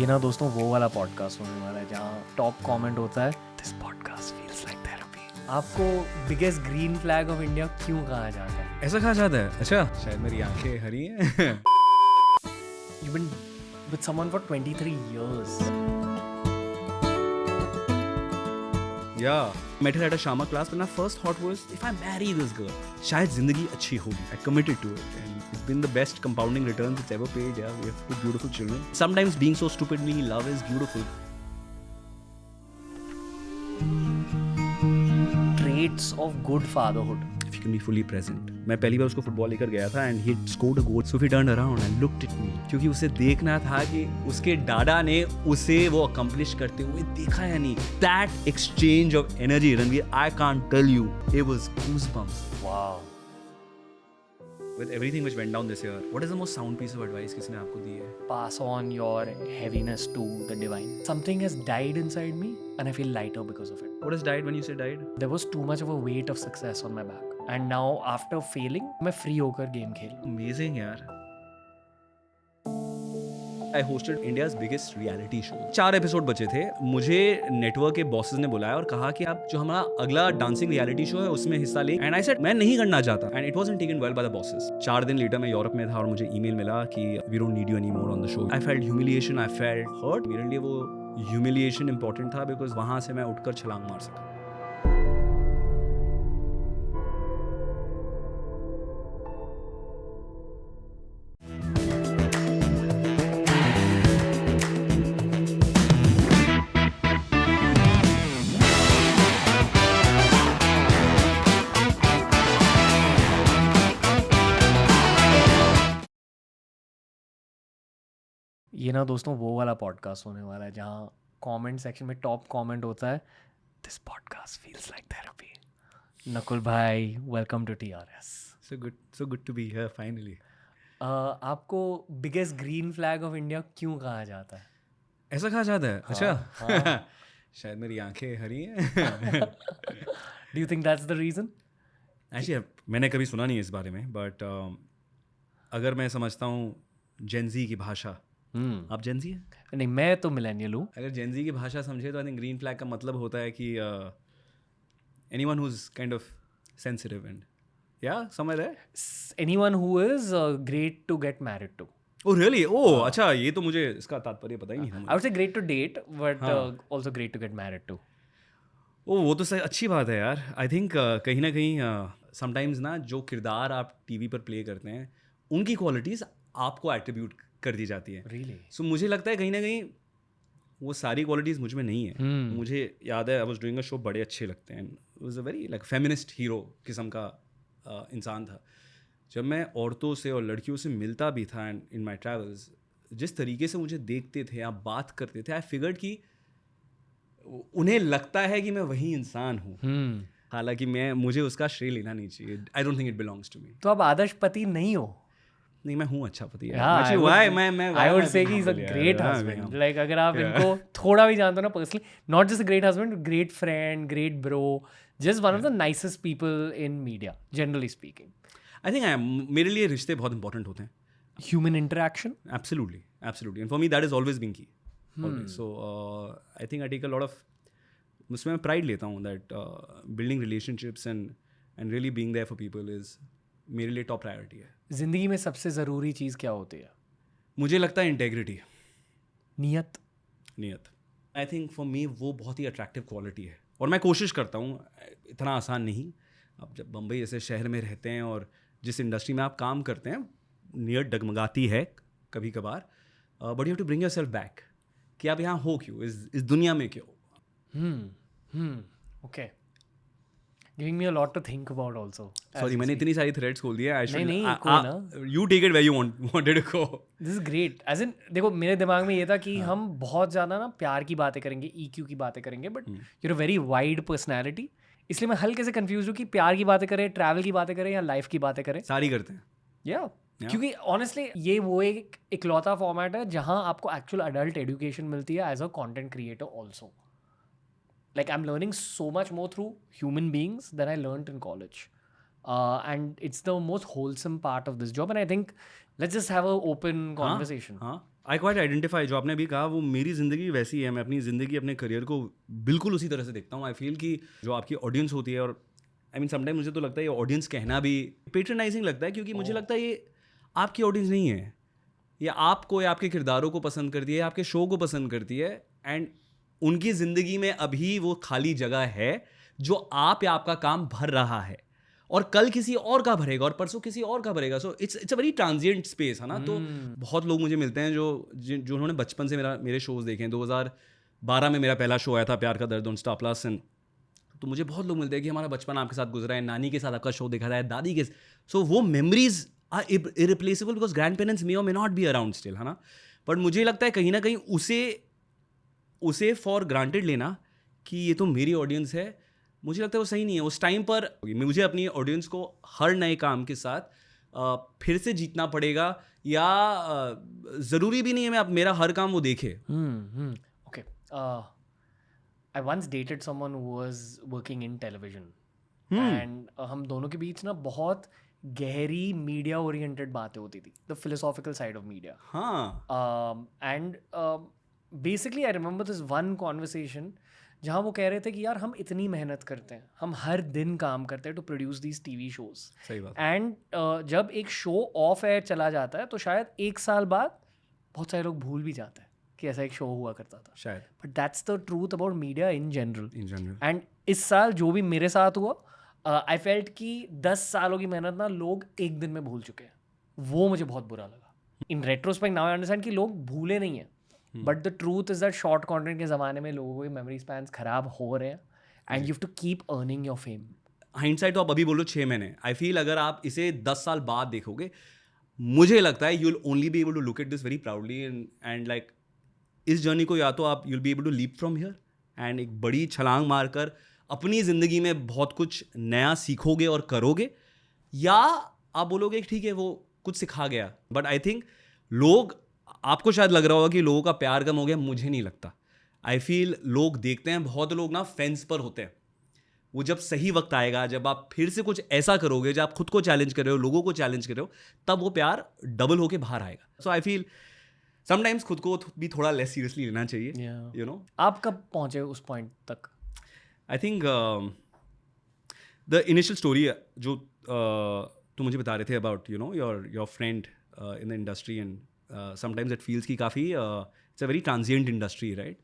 ये ना दोस्तों वो वाला पॉडकास्ट होने वाला है जहाँ टॉप कमेंट होता है this podcast feels like therapy. आपको biggest green flag of India क्यों कहा जाता है? ऐसा कहा जाता है? अच्छा, शायद मेरी आंखें हरी हैं। You've been with someone for 23 years. Yeah, met her at a Shama class and my first thought was, if I marry this girl, शायद जिंदगी अच्छी होगी. I committed to it and it's been the best compounding returns it's ever paid. Yeah, we have two beautiful children. Sometimes being so stupidly in love is beautiful. Traits of good fatherhood. If you can be fully present. मैं पहली बार उसको football लेकर गया था and he scored a goal. So he turned around and looked at me. क्योंकि उसे देखना था कि उसके डाडा ने उसे वो accomplish करते हुए देखा या नहीं. That exchange of energy, Ranveer, I can't tell you. It was goosebumps. Wow. With everything which went down this year, what is the most sound piece of advice किसने आपको दी है? Pass on your heaviness to the divine. Something has died inside me and I feel lighter because of it. What has died when you say died? There was too much of a weight of success on my back. And now after failing, मैं free होकर game खेल. Amazing यार. I hosted India's biggest reality show. 4 episode बचे थे. मुझे network के bosses ने बुलाया और कहा कि आप जो हमारा अगला डांसिंग रियलिटी शो है उसमें हिस्सा लें. एंड आई सेड मैं नहीं करना चाहता. And it wasn't taken well by the bosses. 4 दिन लेटर मैं यूरोप में था और मुझे ईमेल मिला कि we don't need you any more on the show. I felt humiliation, I felt hurt. मेरे लिए वो ह्यूमिलिएशन इंपॉर्टेंट था बिकॉज वहां से मैं उठकर छलांग मार सका. ये ना दोस्तों वो वाला पॉडकास्ट होने वाला है जहाँ कमेंट सेक्शन में टॉप कमेंट होता है this podcast feels like therapy. Nakul भाई, welcome to TRS. So good to be here finally. आपको biggest green flag of India क्यों कहा जाता है? ऐसा कहा जाता है? अच्छा, हाँ. शायद मेरी आंखें हरी हैं. Do you think that's the reason? Actually मैंने कभी सुना नहीं इस बारे में बट अगर मैं समझता हूँ जेनजी की भाषा. आप जेनजी हैं? नहीं, मैं तो मिलेनियल हूँ. अगर जेनजी की भाषा समझे तो आई थिंक ग्रीन फ्लैग का मतलब होता है कि anyone who is kind of sensitive and या समझ रहे. Anyone who is great to get married to. Oh really? Oh अच्छा, ये तो मुझे इसका तात्पर्य पता ही नहीं था. I would say great to date but also great to get married to. Oh वो तो सही, अच्छी बात है यार. आई थिंक कहीं ना कहीं समटाइम्स ना जो किरदार आप टीवी पर प्ले करते हैं उनकी क्वालिटीज़ आपको एट्रीब्यूट कर दी जाती है. Really? सो मुझे लगता है कहीं ना कहीं वो सारी क्वालिटीज़ मुझ में नहीं है. मुझे याद है आई वाज डूइंग अ शो, बड़े अच्छे लगते हैं. It was a very like feminist hero किस्म का इंसान था. जब मैं औरतों से और लड़कियों से मिलता भी था एंड इन माई ट्रैवल्स, जिस तरीके से मुझे देखते थे, आप बात करते थे, आई फिगर्ड कि उन्हें लगता है कि मैं वही इंसान हूँ. हालांकि मुझे उसका श्रेय लेना नहीं चाहिए. I don't think it belongs to me. तो आप आदर्श पति नहीं हो? नहीं, मैं हूँ अच्छा पति. I would say he is a great husband. Like अगर आप इनको थोड़ा भी जानते हो ना personally, not just a great husband, great friend, great bro, just one of the nicest people in media generally speaking. I think मेरे लिए रिश्ते बहुत इंपॉर्टेंट होते हैं. Human interaction, absolutely and for me that is always been key. So I think I take a lot of, उसमें मैं pride लेता हूँ that building relationships and really being there for people is मेरे लिए top priority है. जिंदगी में सबसे ज़रूरी चीज़ क्या होती है? मुझे लगता है इंटेग्रिटी, नियत. आई थिंक फॉर मी वो बहुत ही अट्रैक्टिव क्वालिटी है और मैं कोशिश करता हूँ. इतना आसान नहीं. अब जब बम्बई जैसे शहर में रहते हैं और जिस इंडस्ट्री में आप काम करते हैं, नियत डगमगाती है कभी कभार, but you have to bring yourself back कि आप यहाँ हो क्यों, इस दुनिया में क्यों. Okay, giving me a lot to think about also. Sorry, मैंने इतनी सारी थ्रेड्स खोल दिया. नहीं, कोई ना. You take it where you wanted to go. This is great. As in देखो, मेरे दिमाग में ये था कि हम बहुत ज़्यादा ना प्यार की बातें करेंगे, EQ की बातें करेंगे, but you're a very wide personality. इसलिए मैं हल्के से कंफ्यूज हूँ कि प्यार की बातें करें, ट्रैवल की बातें करें या लाइफ की बातें करें. सारी करते हैं. या क्योंकि ऑनेस्टली ये वो एक इकलौता फॉर्मेट है जहाँ आपको एक्चुअल अडल्ट एजुकेशन मिलती है as a content creator also. Like I'm learning so much more through human beings than I learned in college. And it's the most wholesome part of this job. And I think let's just have an open conversation. I quite identify, जो आपने अभी कहा वो मेरी ज़िंदगी वैसी है, मैं अपनी ज़िंदगी अपने करियर को बिल्कुल उसी तरह से देखता हूँ. आई फील कि जो आपकी ऑडियंस होती है, और आई मीन समटाइम मुझे तो लगता है ये ऑडियंस कहना भी पेट्रनाइजिंग लगता है, क्योंकि मुझे लगता है ये आपकी ऑडियंस नहीं है, ये आपको या आपके किरदारों को पसंद करती है, आपके शो को पसंद करती है, एंड उनकी ज़िंदगी में अभी वो खाली जगह है जो आप या आपका काम भर रहा है, और कल किसी और का भरेगा, और परसों किसी और का भरेगा. So it's a very transient space है ना. तो बहुत लोग मुझे मिलते हैं जो उन्होंने बचपन से मेरे शोज़ देखे हैं. 2012 में मेरा पहला शो आया था, प्यार का दर्द, ऑन स्टार प्लस. एंड तो मुझे बहुत लोग मिलते हैं कि हमारा बचपन आपके साथ गुजरा है, नानी के साथ आपका शो देखा है, दादी के. सो वो memories are irreplaceable, because grandparents may or may not be around still, है ना. बट मुझे लगता है कहीं ना कहीं उसे फॉर ग्रांटेड लेना कि ये तो मेरी ऑडियंस है, मुझे लगता है वो सही नहीं है. उस टाइम पर मुझे अपनी ऑडियंस को हर नए काम के साथ फिर से जीतना पड़ेगा, या ज़रूरी भी नहीं है मेरा हर काम वो देखे. Okay. I once dated someone who was working in television. And हम दोनों के बीच ना बहुत गहरी मीडिया ओरिएंटेड बातें होती थी, the philosophical side of media. हाँ. And basically I remember this one conversation जहाँ वो कह रहे थे कि यार हम इतनी मेहनत करते हैं, हम हर दिन काम करते हैं to produce these TV shows. सही बात. एंड जब एक शो ऑफ एयर चला जाता है तो शायद 1 साल बाद बहुत सारे लोग भूल भी जाते हैं कि ऐसा एक शो हुआ करता था शायद. But that's the truth about media in general. In and इस साल जो भी मेरे साथ हुआ, आई फेल्ट कि 10 सालों की मेहनत ना लोग एक दिन में भूल चुके हैं. वो मुझे बहुत बुरा लगा. इन रेट्रोस्पेक्ट नाउ आई अंडरस्टैंड कि लोग भूले नहीं हैं, but the truth is that short content के ज़माने में लोगों के मेमोरी स्पैन्स खराब हो रहे हैं, and you have to keep earning your fame. Hindsight तो आप अभी बोलो 6 महीने. आई फील अगर आप इसे 10 साल बाद देखोगे, मुझे लगता है you will only be able to look at this very proudly, and like इस जर्नी को या तो आप you will be able to leap from here and एक बड़ी छलांग मारकर अपनी ज़िंदगी में बहुत कुछ नया सीखोगे और करोगे, या आप बोलोगे ठीक है वो कुछ सिखा गया. बट आई थिंक आपको शायद लग रहा होगा कि लोगों का प्यार कम हो गया, मुझे नहीं लगता. आई फील लोग देखते हैं, बहुत लोग ना फेंस पर होते हैं. वो जब सही वक्त आएगा, जब आप फिर से कुछ ऐसा करोगे, जब आप खुद को चैलेंज कर रहे हो, लोगों को चैलेंज कर रहे हो, तब वो प्यार डबल होके बाहर आएगा. सो आई फील समटाइम्स खुद को भी थोड़ा लेस सीरियसली लेना चाहिए. यू नो, आप कब पहुंचे उस पॉइंट तक? I think the initial story जो तुम मुझे बता रहे थे about your friend in the industry, and sometimes it feels कि काफ़ी it's a very transient industry, right.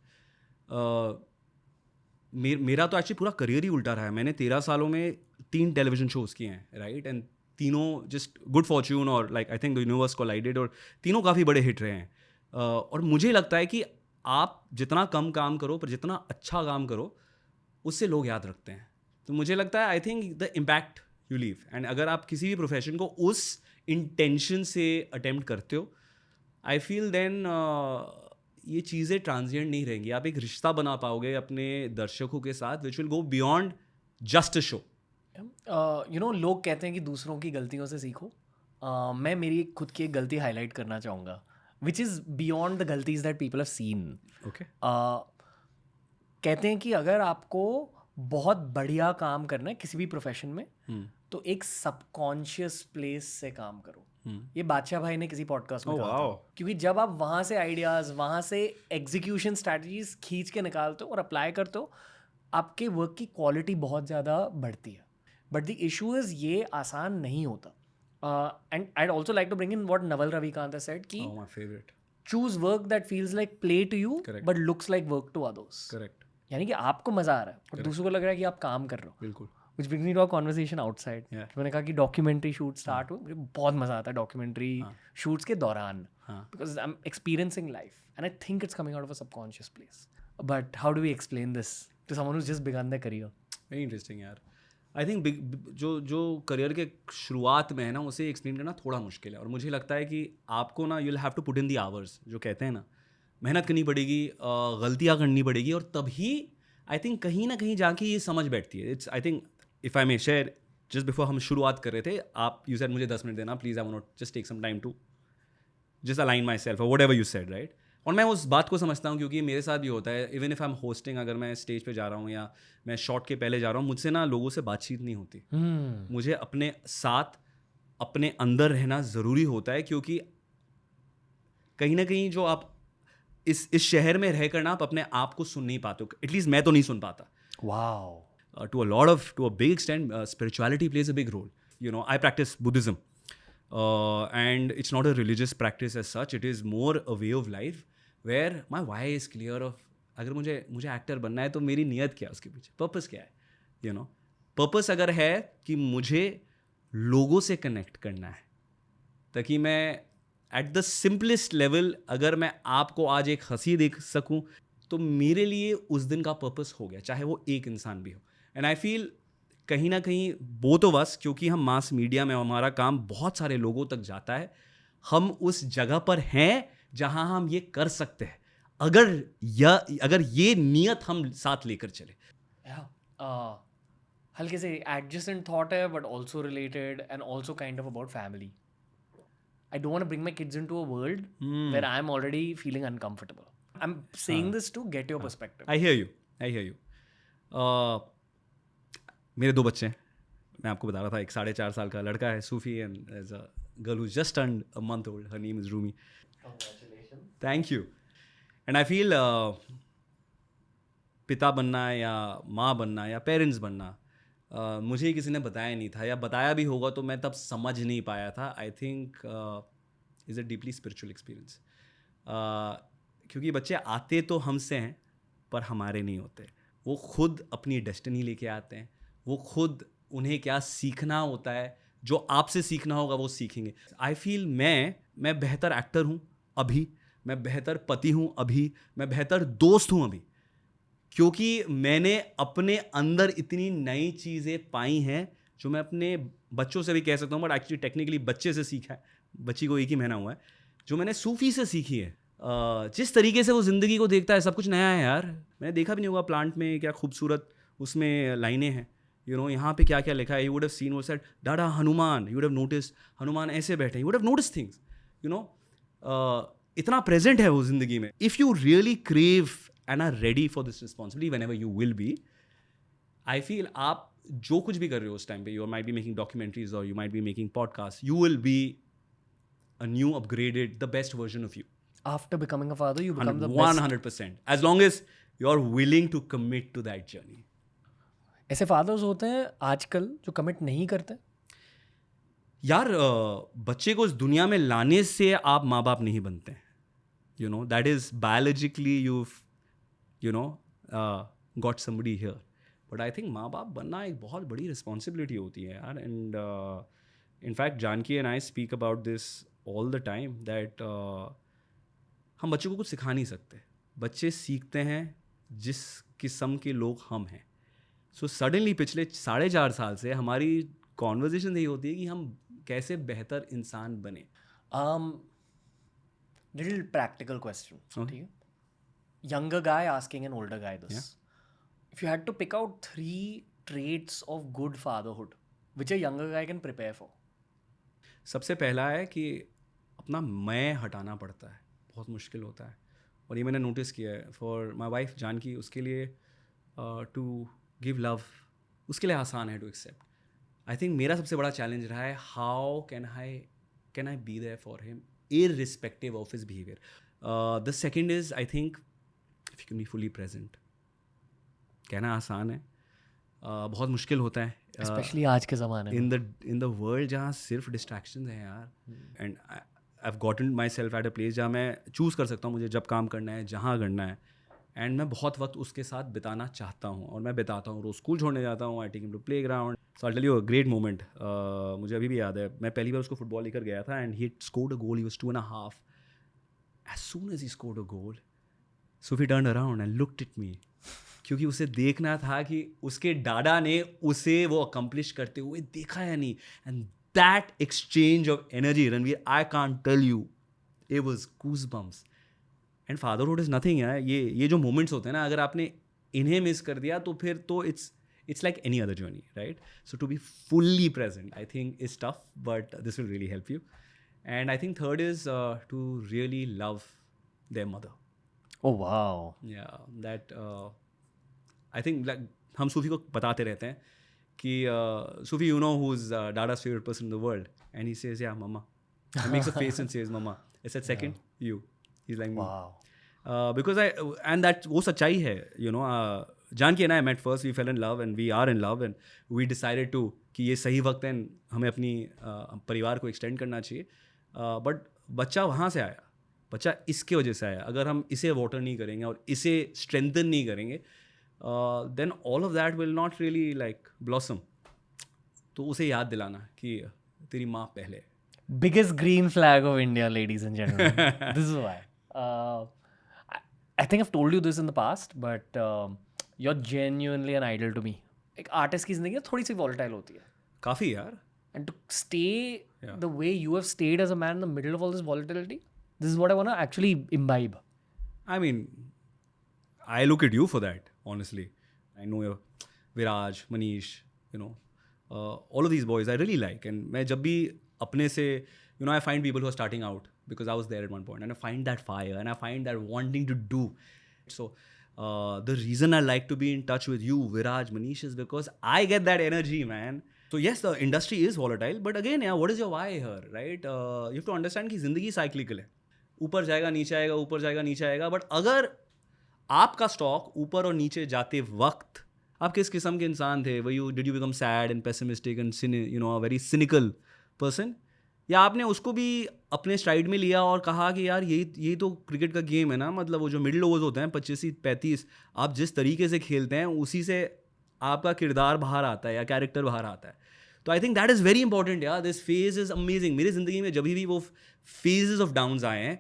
मेरा तो एक्चुअली पूरा करियर ही उल्टा रहा है. मैंने 13 सालों में 3 टेलीविजन शोज़ किए हैं, राइट. एंड तीनों जस्ट गुड फॉर्च्यून, और like I think the universe collided, और तीनों काफ़ी बड़े हिट रहे हैं. और मुझे लगता है कि आप जितना कम काम करो पर जितना अच्छा काम करो, उससे लोग याद रखते हैं. तो मुझे लगता है I think the impact you leave, and अगर आप किसी भी प्रोफेशन को उस इंटेंशन से अटेम्प्ट करते हो, आई फील देन ये चीज़ें ट्रांजिएंट नहीं रहेंगी. आप एक रिश्ता बना पाओगे अपने दर्शकों के साथ which will go beyond just a show. You know, लोग कहते हैं कि दूसरों की गलतियों से सीखो. मैं मेरी खुद की एक गलती हाईलाइट करना चाहूँगा, विच इज़ बियॉन्ड द गलतीज that people have seen. Okay. कहते हैं कि अगर आपको बहुत बढ़िया काम करना है किसी भी प्रोफेशन में, तो एक सबकॉन्शियस प्लेस से काम करो. ये बादशाह भाई ने किसी पॉडकास्ट में कहा था. क्योंकि जब आप वहाँ से आइडियाज़, वहाँ से एग्जीक्यूशन स्ट्रैटेजीज खींच के निकालते हो और अप्लाई करते हो, आपके वर्क की क्वालिटी बहुत ज़्यादा बढ़ती है. बट द इशू इज़ ये आसान नहीं होता. And I also like to bring in what Naval Ravikant has said कि my favourite, choose work that feels like play to you but looks like work to others. Correct. यानी कि आपको मज़ा आ रहा है और दूसरों को लग रहा है कि आप काम कर रहे हो. बिल्कुल. Which brings me to our conversation outside. मैंने कहा कि डॉक्यूमेंट्री शूट स्टार्ट हुए, मुझे बहुत मज़ा आता है डॉक्यूमेंट्री शूट्स के दौरान, because I am experiencing life and I think it's coming out of a subconscious place. But how do we explain this to someone who's just begun their career? Very interesting यार. I think जो career के शुरुआत में है ना, उसे explain करना थोड़ा मुश्किल है. और मुझे लगता है कि आपको ना, you will have to put in the hours, जो कहते हैं ना, मेहनत करनी पड़ेगी, गलतियाँ करनी पड़ेगी, और तभी आई थिंक कहीं ना कहीं जाके ये समझ बैठती है. It's I think if I may share, just before हम शुरुआत कर रहे थे, आप यू सेड मुझे 10 मिनट देना please, I want just take some time to just align myself और व्हाटएवर यू सेड, राइट. और मैं उस बात को समझता हूँ, क्योंकि मेरे साथ भी होता है. Even if I am hosting, अगर मैं स्टेज पे जा रहा हूँ या मैं शॉट के पहले जा रहा हूँ, मुझसे ना लोगों से बातचीत नहीं होती. मुझे अपने साथ, अपने अंदर रहना ज़रूरी होता है, क्योंकि कहीं ना कहीं जो आप इस शहर में रहकर ना आप अपने आप को सुन नहीं पाते हो, एटलीस्ट मैं तो नहीं सुन पाता. Wow. To a big extent, spirituality plays a big role. I practice Buddhism, and it's not a religious practice as such. It is more a way of life where my why is clear of अगर मुझे actor बनना है तो मेरी नियत क्या है, उसके पीछे पर्पस क्या है. पर्पस अगर है कि मुझे लोगों से कनेक्ट करना है, ताकि मैं एट द सिंपलेस्ट लेवल अगर मैं आपको आज एक हंसी देख सकूं तो मेरे लिए उस दिन का पर्पस हो गया, चाहे वो एक इंसान भी हो. एंड आई फील कहीं ना कहीं बोथ ऑफ अस, क्योंकि हम मास मीडिया में हमारा काम बहुत सारे लोगों तक जाता है, हम उस जगह पर हैं जहां हम ये कर सकते हैं अगर ये नियत हम साथ लेकर चले. हल्के से adjacent thought है but also related and also kind of about family. I don't want to bring my kids into a world where I'm already feeling uncomfortable. I'm saying this to get your perspective. I hear you. मेरे 2 बच्चे हैं. मैं आपको बता रहा था, एक 4.5 साल का लड़का है सूफी, and there's a girl who's just turned a month old. Her name is Rumi. Congratulations. Thank you. And I feel पिता बनना या माँ बनना या पेरेंट्स बनना मुझे किसी ने बताया नहीं था, या बताया भी होगा तो मैं तब समझ नहीं पाया था. I think is a deeply spiritual experience, क्योंकि बच्चे आते तो हमसे हैं पर हमारे नहीं होते. वो खुद अपनी डेस्टिनी लेके आते हैं, वो खुद उन्हें क्या सीखना होता है, जो आपसे सीखना होगा वो सीखेंगे. आई फील मैं बेहतर एक्टर हूँ अभी, मैं बेहतर पति हूँ अभी, मैं बेहतर दोस्त हूँ अभी, क्योंकि मैंने अपने अंदर इतनी नई चीज़ें पाई हैं जो मैं अपने बच्चों से भी कह सकता हूँ, बट एक्चुअली टेक्निकली बच्चे से सीखा है. बच्ची को 1 ही महीना हुआ है, जो मैंने सूफी से सीखी है. जिस तरीके से वो ज़िंदगी को देखता है, सब कुछ नया है यार. मैंने देखा भी नहीं होगा प्लांट में क्या खूबसूरत उसमें लाइनें हैं. यहाँ पे क्या क्या लिखा है. यू वुड हैव सीन वो सेड डाडा Hanuman, you would have notice Hanuman ऐसे बैठे, you would have notice things. इतना प्रेजेंट है वो ज़िंदगी में. If you really crave and are ready for this responsibility, whenever you will be, I feel आप जो कुछ भी कर रहे हो उस टाइम पे, you might be making documentaries or you might be making podcasts, you will be a new, upgraded, the best version of you. After becoming a father, you become the 100%. As long as you're willing to commit to that journey. ऐसे fathers होते हैं आजकल जो commit नहीं करते. यार बच्चे को इस दुनिया में लाने से आप माँ बाप नहीं बनते हैं. That is biologically you've got somebody here. But I think माँ बाप बनना एक बहुत बड़ी रिस्पॉन्सिबिलिटी होती है यार. And in fact Janki and I speak about this all the time that हम बच्चों को कुछ सिखा नहीं सकते. बच्चे सीखते हैं जिस किस्म के लोग हम हैं. सो सडनली पिछले 4.5 साल से हमारी कॉन्वर्जेशन यही होती है कि हम कैसे बेहतर इंसान बने. Little practical question. ठीक है. Younger guy asking an older guy this. Yeah. If you had to pick out 3 traits of good fatherhood, which a younger guy can prepare for? सबसे पहला है कि अपना मैं हटाना पड़ता है, बहुत मुश्किल होता है. और ये मैंने नोटिस किया है फॉर माई वाइफ जानकी. उसके लिए टू गिव लव, उसके लिए आसान है टू एक्सेप्ट. आई थिंक मेरा सबसे बड़ा चैलेंज रहा है how can I be there for him irrespective of his behavior. The second is, I think, if you can be fully present. कहना आसान है, बहुत मुश्किल होता है. Especially आज के ज़माने में. In the world जहाँ सिर्फ distractions हैं यार. And I've gotten myself at a place जहाँ मैं चूज़ कर सकता हूँ मुझे जब काम करना है, जहाँ करना है. एंड मैं बहुत वक्त उसके साथ बिताना चाहता हूँ और मैं बिताता हूँ. रोज़ स्कूल छोड़ने जाता हूँ, I take him to playground. So I tell you a great moment. मुझे अभी भी याद है, मैं पहली बार उसको फुटबॉल लेकर गया था and he scored a goal. He was 2.5. As soon as he scored a goal, Sophie turned around and looked at me. क्योंकि उसे देखना था कि उसके डाडा ने उसे वो अकम्प्लिश करते हुए देखा या नहीं. And that exchange of energy, Ranveer, I can't tell you, it was goosebumps. And fatherhood is nothing यार. ये जो मोमेंट्स होते हैं ना, अगर आपने इन्हें मिस कर दिया तो फिर तो it's like any other journey, right? So to be fully present, I think is tough, but this will really help you. And I think third is to really love their mother. Oh wow. Yeah, that I think like हम सूफी को बताते रहते हैं कि Sufi, who's Dada's favorite person in the world, and he says, yeah, mama. He makes a face and says, mama. I said second, you. He's like me. Wow. Because and that वो सच्चाई है, you know. Janki and I met first, we fell in love and we are in love and we decided to कि ये सही वक्त है, हमें अपनी परिवार को एक्सटेंड करना चाहिए. बट बच्चा वहाँ से आया, बच्चा इसके वजह से आया. अगर हम इसे वाटर नहीं करेंगे और इसे स्ट्रेंथन नहीं करेंगे, then all of that will not really like blossom. तो उसे याद दिलाना कि तेरी माँ पहले. Biggest green flag of India, ladies and gentlemen. This is why. I think I've told you this in the past, but you're genuinely an idol to me. एक artist की जिंदगी थोड़ी सी volatile होती है. काफ़ी यार. And to stay the way you have stayed as a man in the middle of all this volatility, this is what I want to actually imbibe. I mean, I look at you for that, honestly. I know your Viraj, Manish, you know, all of these boys I really like. And मैं जब भी अपने से, you know, I find people who are starting out because I was there at one point and I find that fire and I find that wanting to do. So the reason I like to be in touch with you, Viraj, Manish, is because I get that energy, man. So yes, the industry is volatile, but again, yeah, what is your why here, right? You have to understand कि ज़िंदगी cyclical है. ऊपर जाएगा, नीचे आएगा, ऊपर जाएगा, नीचे आएगा. बट अगर आपका स्टॉक ऊपर और नीचे जाते वक्त आप किस किस्म के इंसान थे? Did you become sad and pessimistic and you know a very cynical person, या आपने उसको भी अपने स्ट्राइड में लिया और कहा कि यार ये तो क्रिकेट का गेम है ना, मतलब वो जो मिडिल ओवर्स होते हैं 25-35, आप जिस तरीके से खेलते हैं उसी से आपका किरदार बाहर आता है या कैरेक्टर बाहर आता है. तो I think that is very important यार. This phase is amazing. मेरी ज़िंदगी में जब भी वो फेजेस ऑफ डाउन्स आए हैं,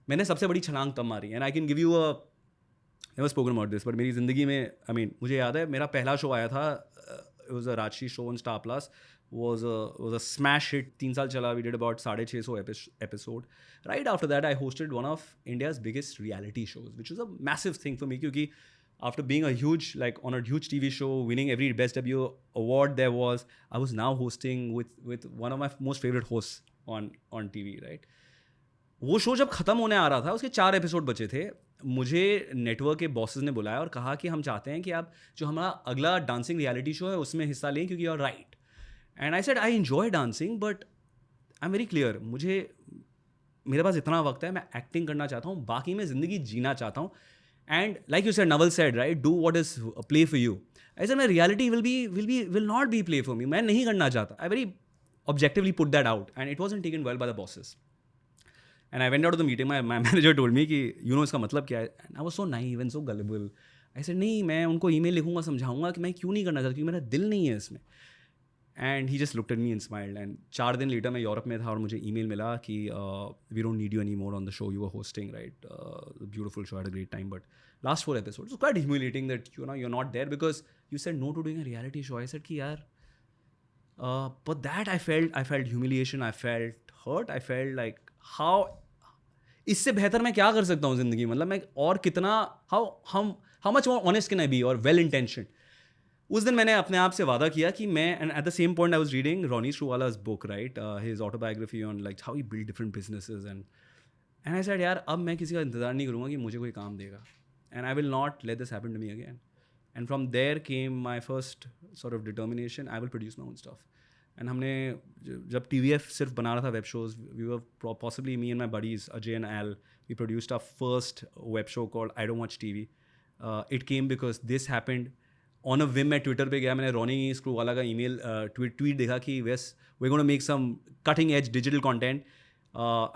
मैंने सबसे बड़ी छलांग तब मारी. And I can give you a, never spoken about this, but मेरी ज़िंदगी में आई मीन मुझे याद है मेरा पहला शो आया था, it was a Rajshri show on Star Plus, was a smash hit. 3 साल चला. We did about 650 episode. Right after that, I hosted one of India's biggest reality shows, which was a massive thing for me. Because after being a huge, like on a huge TV show, winning every Best W award there was, I was now hosting with one of my most favorite hosts on TV. Right. वो show जब ख़त्म होने आ रहा था, उसके 4 episode बचे थे, मुझे नेटवर्क के बॉसेस ने बुलाया और कहा कि हम चाहते हैं कि आप जो हमारा अगला डांसिंग रियलिटी शो है उसमें हिस्सा लें, क्योंकि you are right. And I said I enjoy dancing but I am very clear, मेरे पास इतना वक्त है, मैं एक्टिंग करना चाहता हूँ, बाकी मैं ज़िंदगी जीना चाहता हूँ. And like you said, Naval said right, do what is play for you. I said my reality will not be play for me. मैं नहीं करना चाहता. I very objectively put that out and it wasn't taken well by the bosses. And I went out of the meeting, my manager told me कि you know इसका मतलब क्या है. And I was so naive and so गलेबल. I said नहीं, मैं उनको email लिखूंगा, समझाऊंगा कि मैं क्यों नहीं करना चाहता, क्योंकि मेरा दिल नहीं है इसमें. And he just looked at me and smiled. And 4 दिन लेटर मैं यूरोप में था और मुझे ईमेल मिला कि we don't need you any more on the show you are hosting, right, beautiful show, had a great time, but last 4 episodes quite humiliating that you know you are not there because you said no to doing a reality show. I said कि यार, but that I felt humiliation, I felt hurt, I felt like how, इससे बेहतर मैं क्या कर सकता हूँ ज़िंदगी, मतलब मैं और कितना, how much more honest can I be और वेल इंटेंशनड. उस दिन मैंने अपने आप से वादा किया कि मैं, and at the same point I was reading Ronnie Screwvala's book, right, his autobiography on like how he build different businesses, and I said यार, अब मैं किसी का इंतजार नहीं करूँगा कि मुझे कोई काम देगा, and I will not let this happen to me again. And from there came my first sort of determination, I will produce my own stuff. And हमने जब TVF सिर्फ बना रहा था web shows, we were possibly me and my buddies Ajay and L, we produced our first web show called I don't watch TV. It came because this happened on a whim. मैं Twitter पे गया, मैंने रोनी स्क्रूवाला का email tweet देखा कि वेस we gonna make some cutting edge digital content.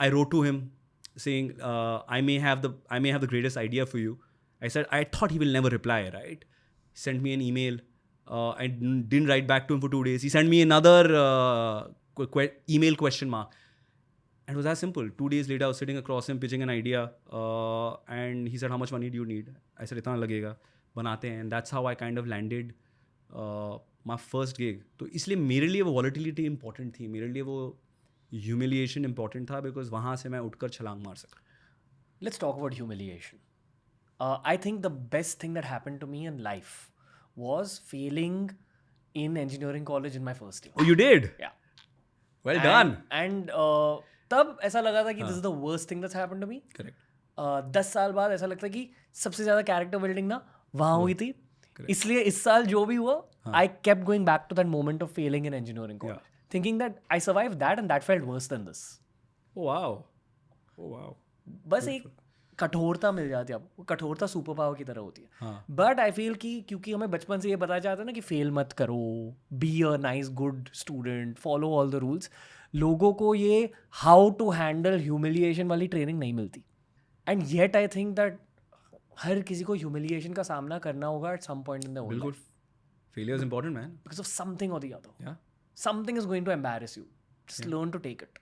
I wrote to him saying I may have the greatest idea for you. I said I thought he will never reply, right? He sent me an email. I didn't write back to him for 2 days. He sent me another email question mark. And it was as simple. 2 days later, I was sitting across him pitching an idea, and he said, "How much money do you need?" I said, "इतना लगेगा, बनाते हैं." And that's how I kind of landed my first gig. तो इसलिए मेरे लिए वो volatility important थी, मेरे लिए वो humiliation important था, because वहाँ से मैं उठकर छलांग मार सका. Let's talk about humiliation. I think the best thing that happened to me in life was failing in engineering college in my first year. Oh, you did? Yeah. Well done. And तब ऐसा लगा था कि this is the worst thing that's happened to me. Correct. 10 साल बाद ऐसा लगता है कि सबसे ज़्यादा character building ना वहाँ हुई थी. इसलिए इस साल जो भी हुआ, I kept going back to that moment of failing in engineering college, thinking that I survived that and that felt worse than this. Oh, wow. Oh wow. बस एक कठोरता मिल जाती है आपको, कठोरता सुपर पावर की तरह होती है. हाँ. बट आई फील कि क्योंकि हमें बचपन से ये बताया जाता है ना कि फेल मत करो, be a nice good student, follow all the rules, लोगों को ये हाउ टू हैंडल ह्यूमिलिएशन वाली ट्रेनिंग नहीं मिलती. And yet I think that हर किसी को ह्यूमिलिएशन का सामना करना होगा at some point in the बिल्कुल. Failure is important, man. Because of something और the other. Yeah. Something is going to embarrass you. Just learn to take it.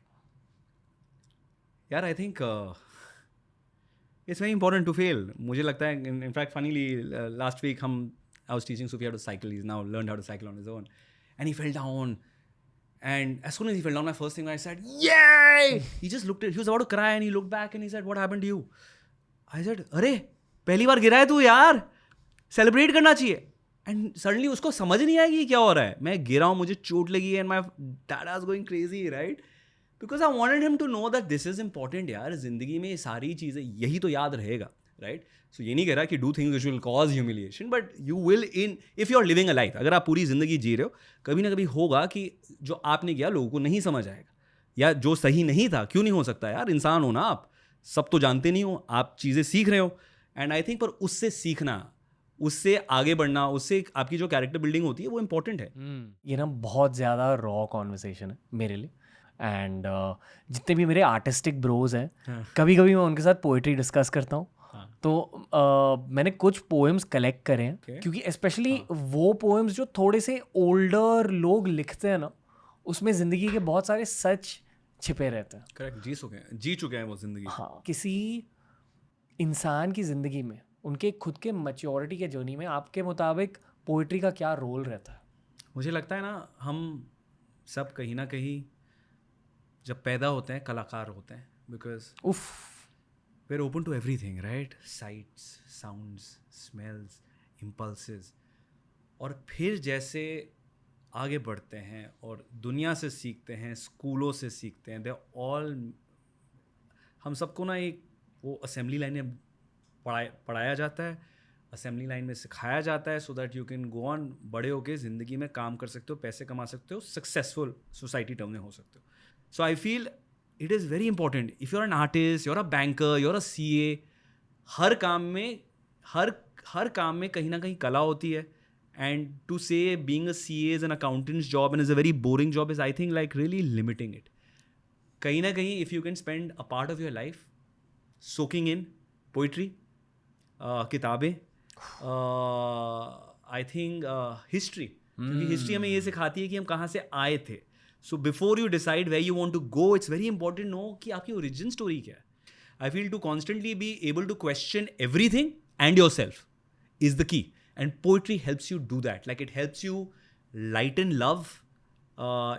यार I think it's very important to fail. मुझे लगता है in fact funnily last week I was teaching Sufia to cycle. He's now learned how to cycle on his own, and he fell down. And as soon as he fell down, my first thing I said, "Yay!" He just looked at, he was about to cry, and he looked back and he said, "What happened to you?" I said, "अरे पहली बार गिरा है तू यार, celebrate करना चाहिए." And suddenly उसको समझ नहीं आएगी कि क्या हो रहा है. मैं गिरा हूँ, मुझे चोट लगी है, and my dad was going crazy, right? Because I wanted him to know that this is important यार. जिंदगी में ये सारी चीज़ें यही तो याद रहेगा, राइट? सो ये नहीं कह रहा कि do things which will cause humiliation, but you will in if you are living a life. अगर आप पूरी जिंदगी जी रहे हो, कभी ना कभी होगा कि जो आपने किया लोगों को नहीं समझ आएगा, या जो सही नहीं था. क्यों नहीं हो सकता यार? इंसान हो ना आप, सब तो जानते नहीं हो, आप चीज़ें सीख रहे हो. एंड आई थिंक पर उससे सीखना, उससे आगे बढ़ना, उससे आपकी जो कैरेक्टर बिल्डिंग होती है वो इम्पोर्टेंट है. ये ना बहुत ज़्यादा रॉ कॉन्वर्सेशन है मेरे लिए. एंड जितने भी मेरे आर्टिस्टिक ब्रोज हैं, कभी कभी मैं उनके साथ पोइट्री डिस्कस करता हूँ. तो मैंने कुछ पोएम्स कलेक्ट करे हैं, क्योंकि स्पेशली वो पोएम्स जो थोड़े से ओल्डर लोग लिखते हैं ना, उसमें ज़िंदगी के बहुत सारे सच छिपे रहते हैं. करेक्ट. जी चुके हैं वो जिंदगी. हाँ, किसी इंसान की ज़िंदगी में, उनके खुद के मैच्योरिटी के जर्नी में आपके मुताबिक पोइट्री का क्या रोल रहता है? मुझे लगता है ना, हम सब कहीं ना कहीं जब पैदा होते हैं कलाकार होते हैं. Because we are open to everything, right? Sights, sounds, smells, impulses. और फिर जैसे आगे बढ़ते हैं और दुनिया से सीखते हैं, स्कूलों से सीखते हैं, दे ऑल, हम सबको ना एक वो असेंबली लाइन में पढ़ाया जाता है, असेंबली लाइन में सिखाया जाता है, so that you can go on, बड़े होके ज़िंदगी में काम कर सकते हो, पैसे कमा सकते हो, सक्सेसफुल सोसाइटी टर्म में हो सकते हो. So I feel it is very important. If you are an artist, you are a banker, you are a CA, हर काम में कहीं ना कहीं कला होती है. And to say being a CA is an accountant's job and is a very boring job is I think like really limiting it. कहीं ना कहीं if you can spend a part of your life soaking in poetry, किताबें, I think history, क्योंकि history हमें ये सिखाती है कि हम कहाँ से आए थे. So before you decide where you want to go, it's very important know कि आपकी ओरिजिन स्टोरी क्या है. I feel to constantly be able to question everything and yourself is the key. And poetry helps you do that. Like it helps you lighten love,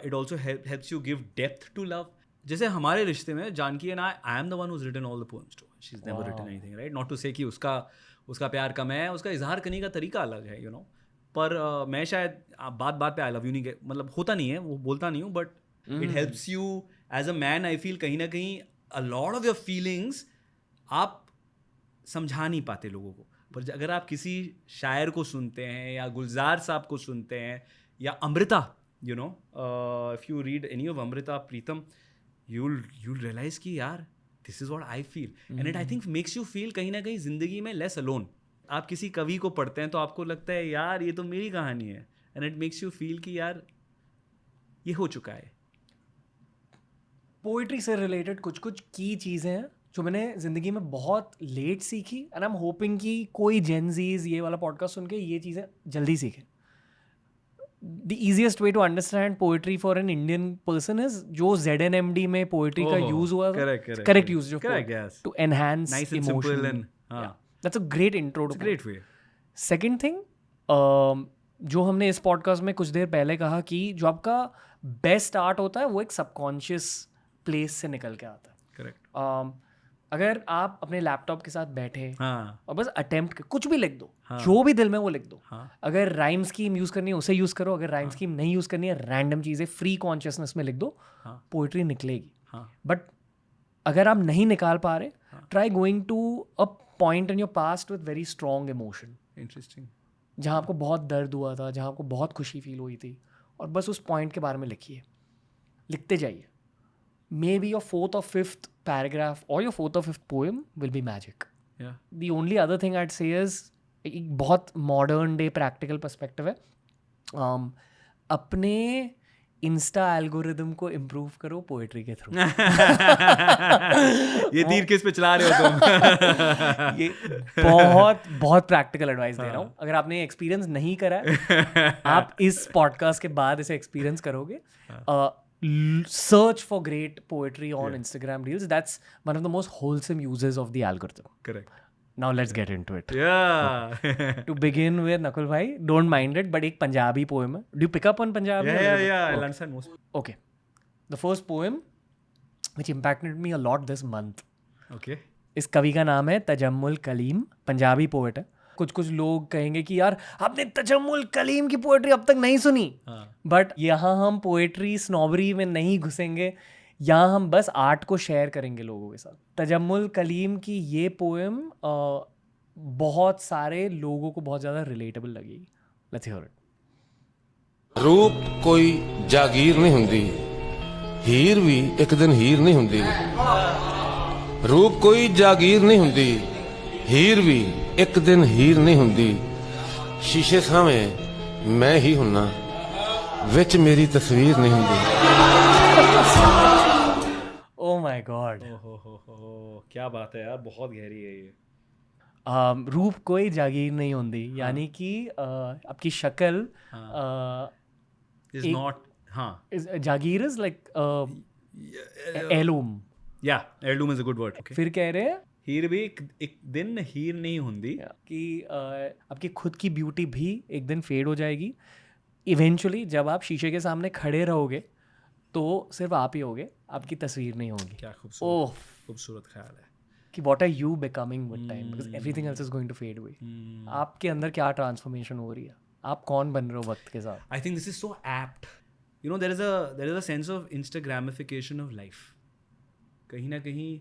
it also helps you give depth to love. जैसे हमारे रिश्ते में Janaki and I am the one who's written all the poems to, she is never written anything, right? Not to say कि उसका प्यार कम है, उसका इजहार करने का तरीका अलग है, यू नो. पर मैं शायद बात पे आई लव यू नहीं, मतलब होता नहीं है, वो बोलता नहीं हूँ, but it helps you as a man. I feel कहीं ना कहीं a lot of your feelings आप समझा नहीं पाते लोगों को. पर अगर आप किसी शायर को सुनते हैं, या गुलजार साहब को सुनते हैं, या Amrita, you know, if you read any of Amrita Pritam, you'll realize कि यार this is what I feel. And it I think makes you feel कहीं ना कहीं ज़िंदगी में less alone. आप किसी कवि को पढ़ते हैं तो आपको लगता है यार ये तो मेरी कहानी है, and it makes you feel कि यार ये हो चुका है. पोइट्री से रिलेटेड कुछ कुछ की चीज़ें हैं जो मैंने ज़िंदगी में बहुत लेट सीखी, एंड आई एम होपिंग कि कोई जेनजीज ये वाला पॉडकास्ट सुन के ये चीज़ें जल्दी सीखें. The easiest way to understand poetry for an Indian person is जो ZNMD में poetry का use हुआ था, correct use जो yes. to enhance nice and emotion. simple and yeah. That's a great intro to great way. Second thing, जो हमने इस podcast में कुछ देर पहले कहा कि जो आपका बेस्ट आर्ट होता है वो एक सबकॉन्शियस प्लेस से निकल के आता है. करेक्ट. अगर आप अपने लैपटॉप के साथ बैठे और बस अटेम्प्ट कुछ भी लिख दो, जो भी दिल में वो लिख दो. अगर राइम स्कीम यूज़ करनी है उसे यूज़ करो, अगर राइम स्कीम नहीं यूज़ करनी है रैंडम चीज़ें फ्री कॉन्शियसनेस में लिख दो, पोइट्री निकलेगी. बट अगर आप नहीं निकाल पा रहे, try going to a point in your past with very strong emotion. Interesting. जहाँ आपको बहुत दर्द हुआ था, जहाँ आपको बहुत खुशी फील हुई थी, और बस उस पॉइंट के बारे में लिखिए, लिखते जाइए. maybe your 4th or 5th paragraph or your 4th or 5th poem will be magic. Yeah. The only other thing I'd say is एक बहुत modern day practical perspective है. अपने इंस्टा एल्गोरिदम को इम्प्रूव करो पोएट्री के through. ये तीर किस पे चला रहे हो तुम? ये बहुत बहुत प्रैक्टिकल एडवाइस दे रहा हूँ. अगर आपने एक्सपीरियंस नहीं करा है, आप इस पॉडकास्ट के बाद इसे एक्सपीरियंस करोगे. Search for great poetry on Instagram Reels. That's one of the most wholesome uses of the algorithm. Correct. Now let's get into it. Yeah. To begin with, Nakul bhai, don't mind it, but एक Punjabi poem है. Do you pick up on Punjabi? Yeah. I'll understand most. Okay. The first poem which impacted me a lot this month. Okay. इस कवि का नाम है Tajammul Kaleem. Punjabi poet है. कुछ लोग कहेंगे कि यार आपने तजम्मुल कलीम की पोएट्री अब तक नहीं सुनी. बट यहाँ हम पोएट्री स्नॉबरी में नहीं घुसेंगे. यहाँ हम बस आर्ट को शेयर करेंगे लोगों के साथ. तजम्मुल कलीम की ये पोएम बहुत सारे लोगों को बहुत ज़्यादा रिलेटेबल लगेगी. Let's hear it. रूप कोई जागीर नहीं हुंदी, हीर भी एक दिन हीर नहीं हुंदी. रूप कोई जागीर नहीं हुंदी, हीर भी एक दिन हीर नहीं हुंदी. शीशे सामे मैं ही हुन्ना, विच मेरी तस्वीर नहीं हुंदी. Oh my God. क्या बात है यार, बहुत गहरी है ये. रूप कोई जागीर नहीं होती, यानी कि आपकी शक्ल Is not. Jagir is like heirloom. Yeah, heirloom is a good word. Okay. फिर कह रहे हैं हीर भी एक दिन हीर नहीं हुंदी. कि आपकी खुद की ब्यूटी भी एक दिन फेड हो जाएगी. इवेंचुअली जब आप शीशे के सामने खड़े रहोगे तो सिर्फ आप ही होगे, आपकी तस्वीर नहीं होगी. क्या खूबसूरत ख्याल है कि what are you becoming with time, because everything else is going to fade away. आपके अंदर क्या ट्रांसफॉर्मेशन हो रही है, आप कौन बन रहे हो वक्त के साथ. I think this is so apt. You know, there is a sense of Instagramification of life. कहीं ना कहीं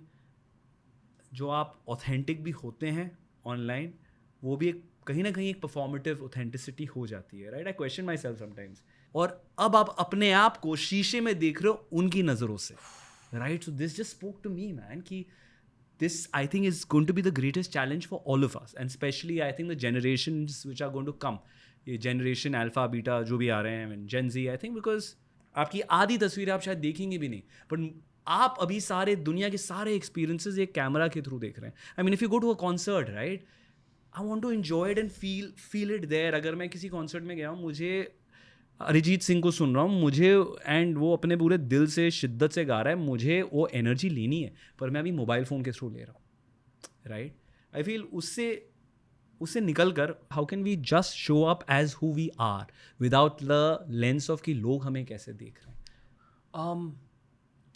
जो आप ऑथेंटिक भी होते हैं ऑनलाइन, वो भी कहीं ना कहीं एक परफॉर्मेटिव ऑथेंटिसिटी हो जाती है. Right. I question my self sometimes. और अब आप अपने आप को शीशे में देख रहे हो उनकी नज़रों से. Right. So this just spoke to me man कि this I think is going to be the greatest challenge for all of us, and especially I think the generations which are going to come, ये generation alpha beta जो भी आ रहे हैं, Gen Z, I think, because आपकी आधी तस्वीरें आप शायद देखेंगे भी नहीं, but आप अभी सारे दुनिया के सारे experiences एक कैमरा के थ्रू देख रहे हैं. I mean, if you go to a concert, right, I want to enjoy it and feel it there. अगर मैं किसी concert में गया हूँ, मुझे अरिजीत सिंह को सुन रहा हूँ, मुझे एंड वो अपने पूरे दिल से शिद्दत से गा रहा है, मुझे वो एनर्जी लेनी है, पर मैं अभी मोबाइल फ़ोन के थ्रू ले रहा हूँ. राइट. आई फील उससे निकल कर how can we just show up as who we are without the lens of कि लोग हमें कैसे देख रहे हैं.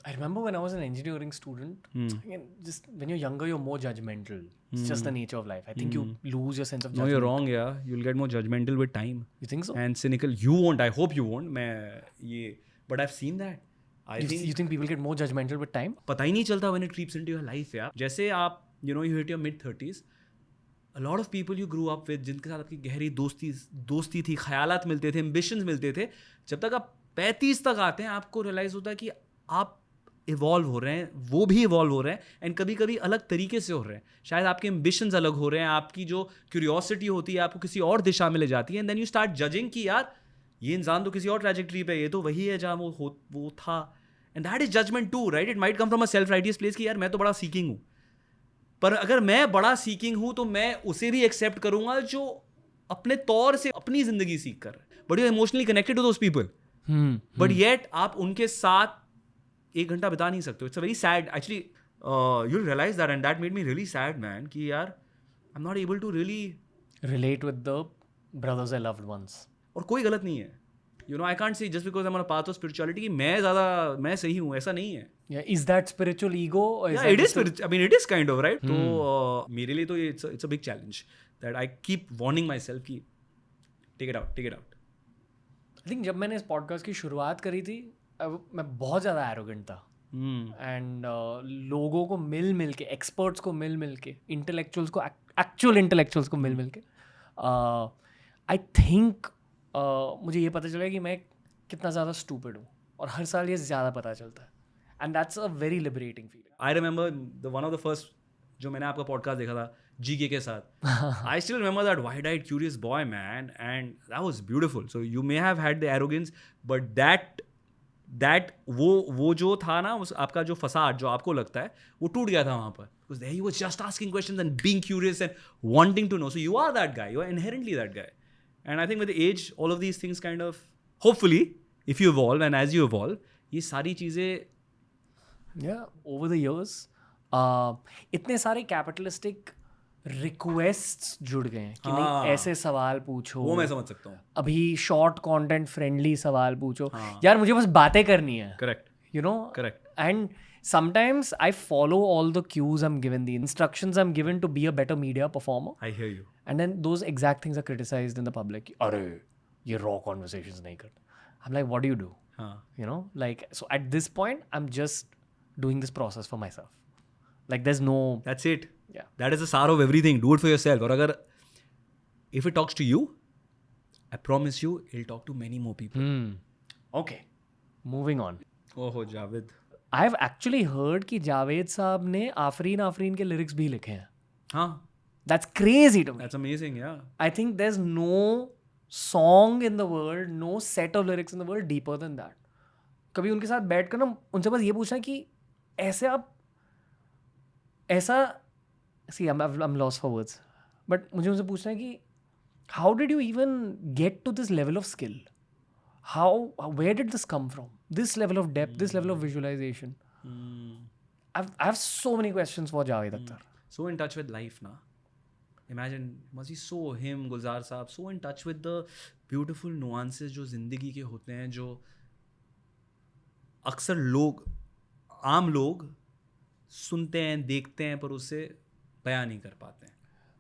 I remember when I was an engineering student, again, just when you're younger, you're more judgmental. It's just the nature of life. I think you lose your sense of judgment. No, you're wrong, yeah. You'll get more judgmental with time. You think so? And cynical. You won't. I hope you won't. But I've seen that. You think people get more judgmental with time? पता ही नहीं चलता when it creeps into your life, यार. जैसे आप, you hit your mid-30s, a lot of people you grew up with, जिनके साथ आपकी गहरी दोस्ती थी, ख्यालात मिलते थे, ambitions मिलते थे, जब तक आप 35 तक आते हैं, आपको रियलाइज होता है कि आप इवॉल्व हो रहे हैं, वो भी इवॉल्व हो रहे हैं, एंड कभी कभी अलग तरीके से हो रहे हैं. शायद आपके एम्बिशंस अलग हो रहे हैं, आपकी जो क्यूरियोसिटी होती है आपको किसी और दिशा में ले जाती है, and then you start judging कि यार ये इंसान तो किसी और ट्रैजेक्टरी पे है, ये तो वही है जहाँ वो था. And that is judgement too, right. It might come from a self righteous place कि यार मैं तो बड़ा सीकिंग हूँ, पर अगर मैं बड़ा सीकिंग हूँ तो मैं उसे भी एक्सेप्ट करूँगा जो अपने तौर से अपनी जिंदगी सीख कर रहा है. But you emotionally connected to those people, but yet आप उनके साथ एक घंटा बिता नहीं सकते. It's a very sad actually. You realise that, and that made me really sad man कि यार I am not able to really relate with the brothers I loved once. और कोई गलत नहीं है, I can't say just because I am on a path of spirituality कि मैं सही हूँ, ऐसा नहीं है. Is that spiritual ego? It is, I mean it is kind of, right. तो मेरे लिए तो it's a big challenge that I keep warning myself कि take it out. I think जब मैंने इस पॉडकास्ट की शुरुआत करी थी, मैं बहुत ज़्यादा एरोगेंट था, एंड लोगों को मिल के, एक्सपर्ट्स को मिल के, इंटेलेक्चुअल्स को, एक्चुअल इंटेलेक्चुअल्स को मिल के, आई थिंक मुझे ये पता चला कि मैं कितना ज़्यादा स्टूपिड हूँ, और हर साल ये ज़्यादा पता चलता है. And that's a very liberating feeling. I remember one of the first जो मैंने आपका पॉडकास्ट देखा था जीके के साथ. I still remember that wide-eyed curious boy, man, and that was beautiful. So you may have had the arrogance, but that वो जो था ना, उस आपका जो फसाद जो आपको लगता है वो टूट गया था वहाँ पर. Because there you were just asking questions and being curious and wanting to know. So you are that guy. You are inherently that guy. And I think with the age, all of these things kind of, hopefully, if you evolve and as you evolve, ये सारी चीज़ें. Yeah, over the years, इतने सारे capitalistic requests जुड़ गए हैं कि नहीं ऐसे सवाल पूछो. वो मैं समझ सकता हूँ. अभी शॉर्ट कंटेंट फ्रेंडली सवाल पूछो. यार मुझे बस बातें करनी है. Correct. You know? Correct. And sometimes I follow all the cues I'm given, the instructions I'm given to be a better media performer. I hear you. And then those exact things are criticized in the public. अरे ये raw conversations नहीं करते. I'm like, what do you do? You know, like, so at this point, I'm just doing this process for myself. Like, there's no. That's it. Yeah. That is the sour of everything. Do it for yourself. और अगर if it talks to you, I promise you, it'll talk to many more people. Okay. Moving on. ओहो Javed. I've actually heard कि जावेद साहब ने आफरीन के lyrics भी लिखे हैं. हाँ. That's crazy to me. That's amazing. Yeah. I think there's no song in the world, no set of lyrics in the world deeper than that. कभी उनके साथ बैठ कर ना उनसे बस ये पूछना है कि ऐसे आप ऐसा see I'm lost for words, but मुझे उनसे पूछना है कि how did you even get to this level of skill? Where did this come from? This level of depth, this level of visualization. I have so many questions for Javed Akhtar. So in touch with life na. Imagine, must be so him, Gulzar साहब, so in touch with the beautiful nuances जो जिंदगी के होते हैं, जो अक्सर लोग, आम लोग सुनते हैं, देखते हैं, पर उसे बयान नहीं कर पाते हैं,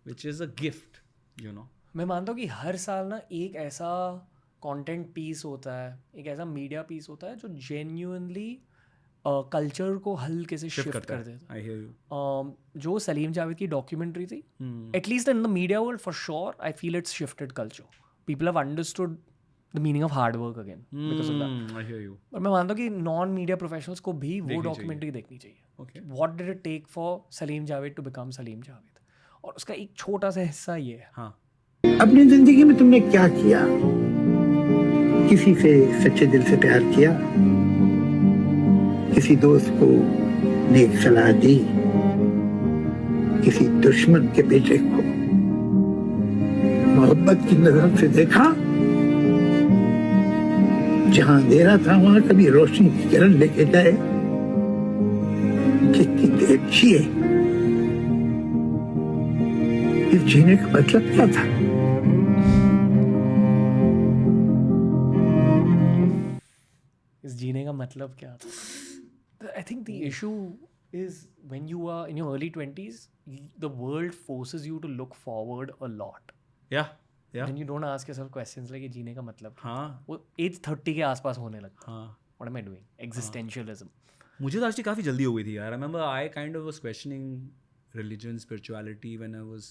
which is a gift, you know. मैं मानता हूँ कि हर साल ना एक ऐसा कंटेंट पीस होता है, एक ऐसा मीडिया पीस होता है जो जेन्युइनली कल्चर को हल्के से शिफ्ट कर देता है. I hear you. जो सलीम जावेद की डॉक्यूमेंट्री थी, at least in the media world for sure, I feel it's shifted culture. People have understood the meaning of hard work again because of that. I hear you. और मैं मानता हूँ कि non media professionals को भी वो documentary देखनी चाहिए. Okay. What did it take for Salim Javed to become Salim Javed? और उसका एक छोटा सा हिस्सा ये है. हाँ. अपनी जिंदगी में तुमने क्या किया? किसी से सच्चे दिल से प्यार किया? किसी दोस्त को नेक सलाह दी? किसी दुश्मन के बेटे को मोहब्बत की नजर से देखा? जहां अंधेरा था वहां कभी रोशनी की किरण लेके जाए? कितनी देर जिए? इस जीने का मतलब क्या था? इस जीने का मतलब क्या था? I think the issue is when you are in your early 20s, the world forces you to look forward a lot. Yeah. Yeah. Then you don't ask yourself questions like ये जीने का मतलब क्या? हाँ. वो एज 30 के आसपास होने लगता है. हाँ. What am I doing? Existentialism. मुझे तो एक्चुअली काफ़ी जल्दी हो गई थी यार. I remember I kind of was questioning religion, spirituality when I was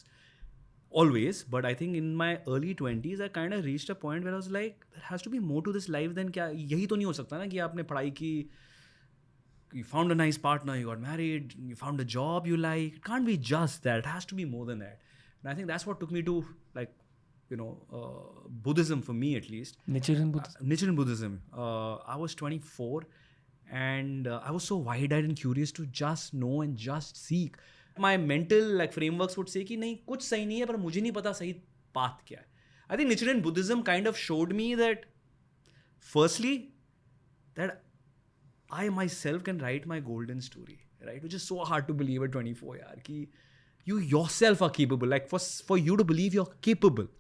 always, but I think in my early 20s I kind of reached a point where I was like, there has to be more to this life than क्या यही तो नहीं हो सकता ना कि आपने पढ़ाई की, you found a nice partner, you got married, you found a job you like. It can't be just that. It has to be more than that. And I think that's what took me to, like, you know, Buddhism for me at least. Nichiren Buddhism. Nichiren Buddhism. I was 24 and I was so wide-eyed and curious to just know and just seek. My mental like frameworks would say कि नहीं कुछ सही नहीं है पर मुझे नहीं पता सही path क्या है. I think Nichiren Buddhism kind of showed me that firstly that I myself can write my golden story, right? Which is so hard to believe at 24 यार कि you yourself are capable. Like for you to believe you're capable.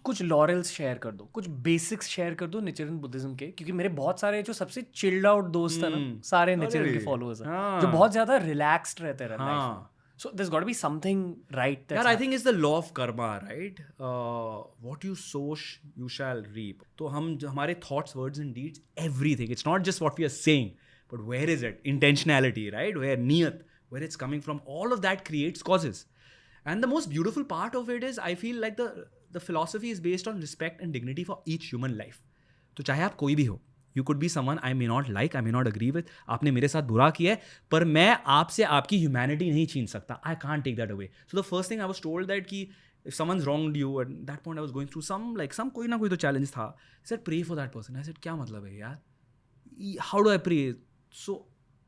कुछ laurels share कर दो, कुछ basics share कर दो निचिरन Buddhism के, क्योंकि मेरे बहुत सारे जो सबसे चिल्ड आउट दोस्त हैं ना, सारे निचिरन के फॉलोअर्स हैं जो बहुत ज्यादा रिलैक्स्ड रहते हैं लाइफ में. So there's got to be something right there. Yeah, I think it's the law of karma, right? What you sow, you shall reap. तो हमारे thoughts, words and deeds, everything. It's not just what we are saying, but where is it? Intentionality, right? Where niyat, where it's coming from. All of that creates causes. And the most beautiful part of it is, I feel like the philosophy is based on respect and dignity for each human life. तो चाहे आप कोई भी हो, you could be someone I may not like, I may not agree with, आपने मेरे साथ बुरा किया है, पर मैं आपसे आपकी ह्यूमैनिटी नहीं छीन सकता. I can't take that away. So the first thing I was told that कि if someone's wronged you, at that point I was going through some कोई ना कोई तो challenge था. He said pray for that person. I said क्या मतलब है यार, how do I pray? So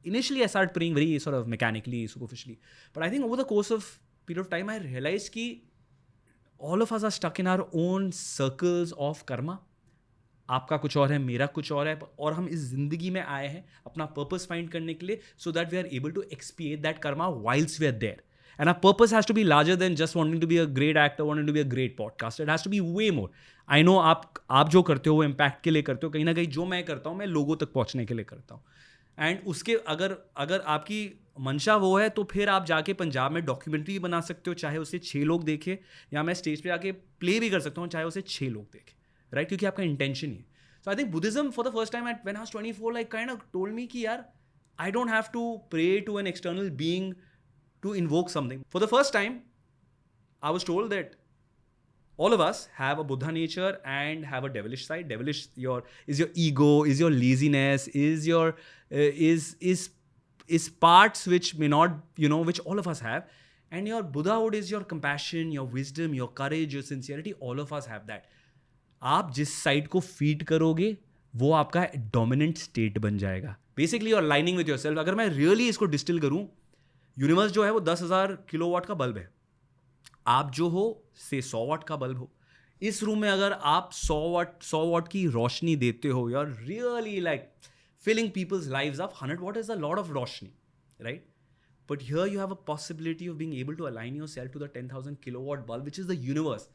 initially I started praying very sort of mechanically, superficially, but I think over the course of period of time I realized कि all of us are stuck in our own circles of karma. आपका कुछ और है, मेरा कुछ और है, और हम इस जिंदगी में आए हैं अपना पर्पस फाइंड करने के लिए, so that we are able to expiate that karma whilst we are there. And our purpose has to be larger than just wanting to be a great actor, wanting to be a great podcaster. It has to be way more. I know आप जो करते हो वो impact के लिए करते हो, कहीं ना कहीं जो मैं करता हूँ मैं लोगों तक पहुँचने के लिए करता हूँ. एंड उसके अगर आपकी मंशा वो है तो फिर आप जाके पंजाब में डॉक्यूमेंट्री बना सकते हो, चाहे उसे 6 लोग देखें, या मैं स्टेज पे जाके प्ले भी कर सकता हूँ चाहे उसे 6 लोग देखें, राइट? क्योंकि आपका इंटेंशन ही है. So I think Buddhism for the first time when I was 24 like kind of told me कि यार I don't have to pray to an external being to invoke something. For the first time, I was told that all of us have a Buddha nature and have a devilish side. Devilish is your ego, is your laziness, is your is parts which may not, which all of us have. And your Buddhahood is your compassion, your wisdom, your courage, your sincerity. All of us have that. आप जिस side को feed करोगे वो आपका dominant state बन जाएगा. Basically you are lining with yourself. अगर मैं रियली इसको डिस्टिल करूं, यूनिवर्स जो है वो 10,000 किलोवाट का बल्ब है. आप जो हो से 100 वाट का बल्ब हो. इस रूम में अगर आप 100 वाट की रोशनी देते हो, you are really like filling people's lives up. 100 watt is a lot of रोशनी, right? But here you have a possibility of being able to align yourself to the 10,000 kilowatt bulb, which is the universe,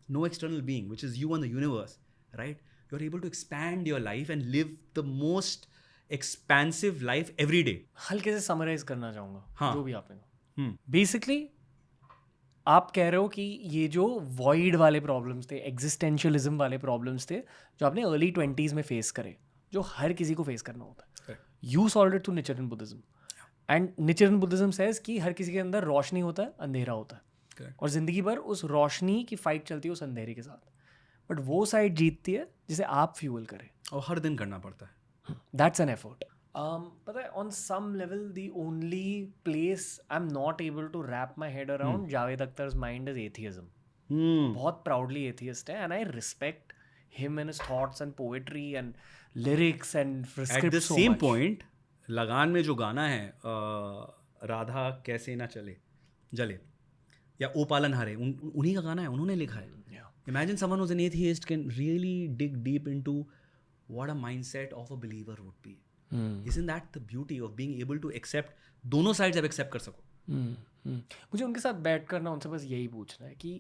no external being, which is you and the universe, right? You're able to expand your life and live the most expansive life every day. हल्के से summarise करना चाहूँगा. हाँ. जो भी आपने कहा, basically आप कह रहे हो कि ये जो वॉइड वाले प्रॉब्लम्स थे, एग्जिस्टेंशियलिज्म वाले प्रॉब्लम्स थे, जो आपने अर्ली 20s में फेस करे, जो हर किसी को फेस करना होता है, you solved it through Nichiren Buddhism. And Nichiren Buddhism says कि हर किसी के अंदर रोशनी होता है, अंधेरा होता है, और जिंदगी भर उस रोशनी की फाइट चलती है उस अंधेरे के साथ. बट वो साइड जीतती है जिसे आप फ्यूल करें, और हर दिन करना पड़ता है. That's an effort. पता है, on some level, the only place I'm not able to wrap my head around Javed Akhtar's mind is atheism. बहुत proudly atheist है, and I respect him and his thoughts and poetry and lyrics and scripts At the so same much. point, लगान में जो गाना है राधा कैसे ना जले या ओ पालन हारे, उन्हीं का गाना है, उन्होंने लिखा है. Imagine someone who's an atheist can really dig deep into what a mindset of a believer would be. Isn't that the beauty of being able to accept दोनों sides आप accept कर सको? मुझे उनके साथ बैठ कर ना उनसे बस यही पूछना है कि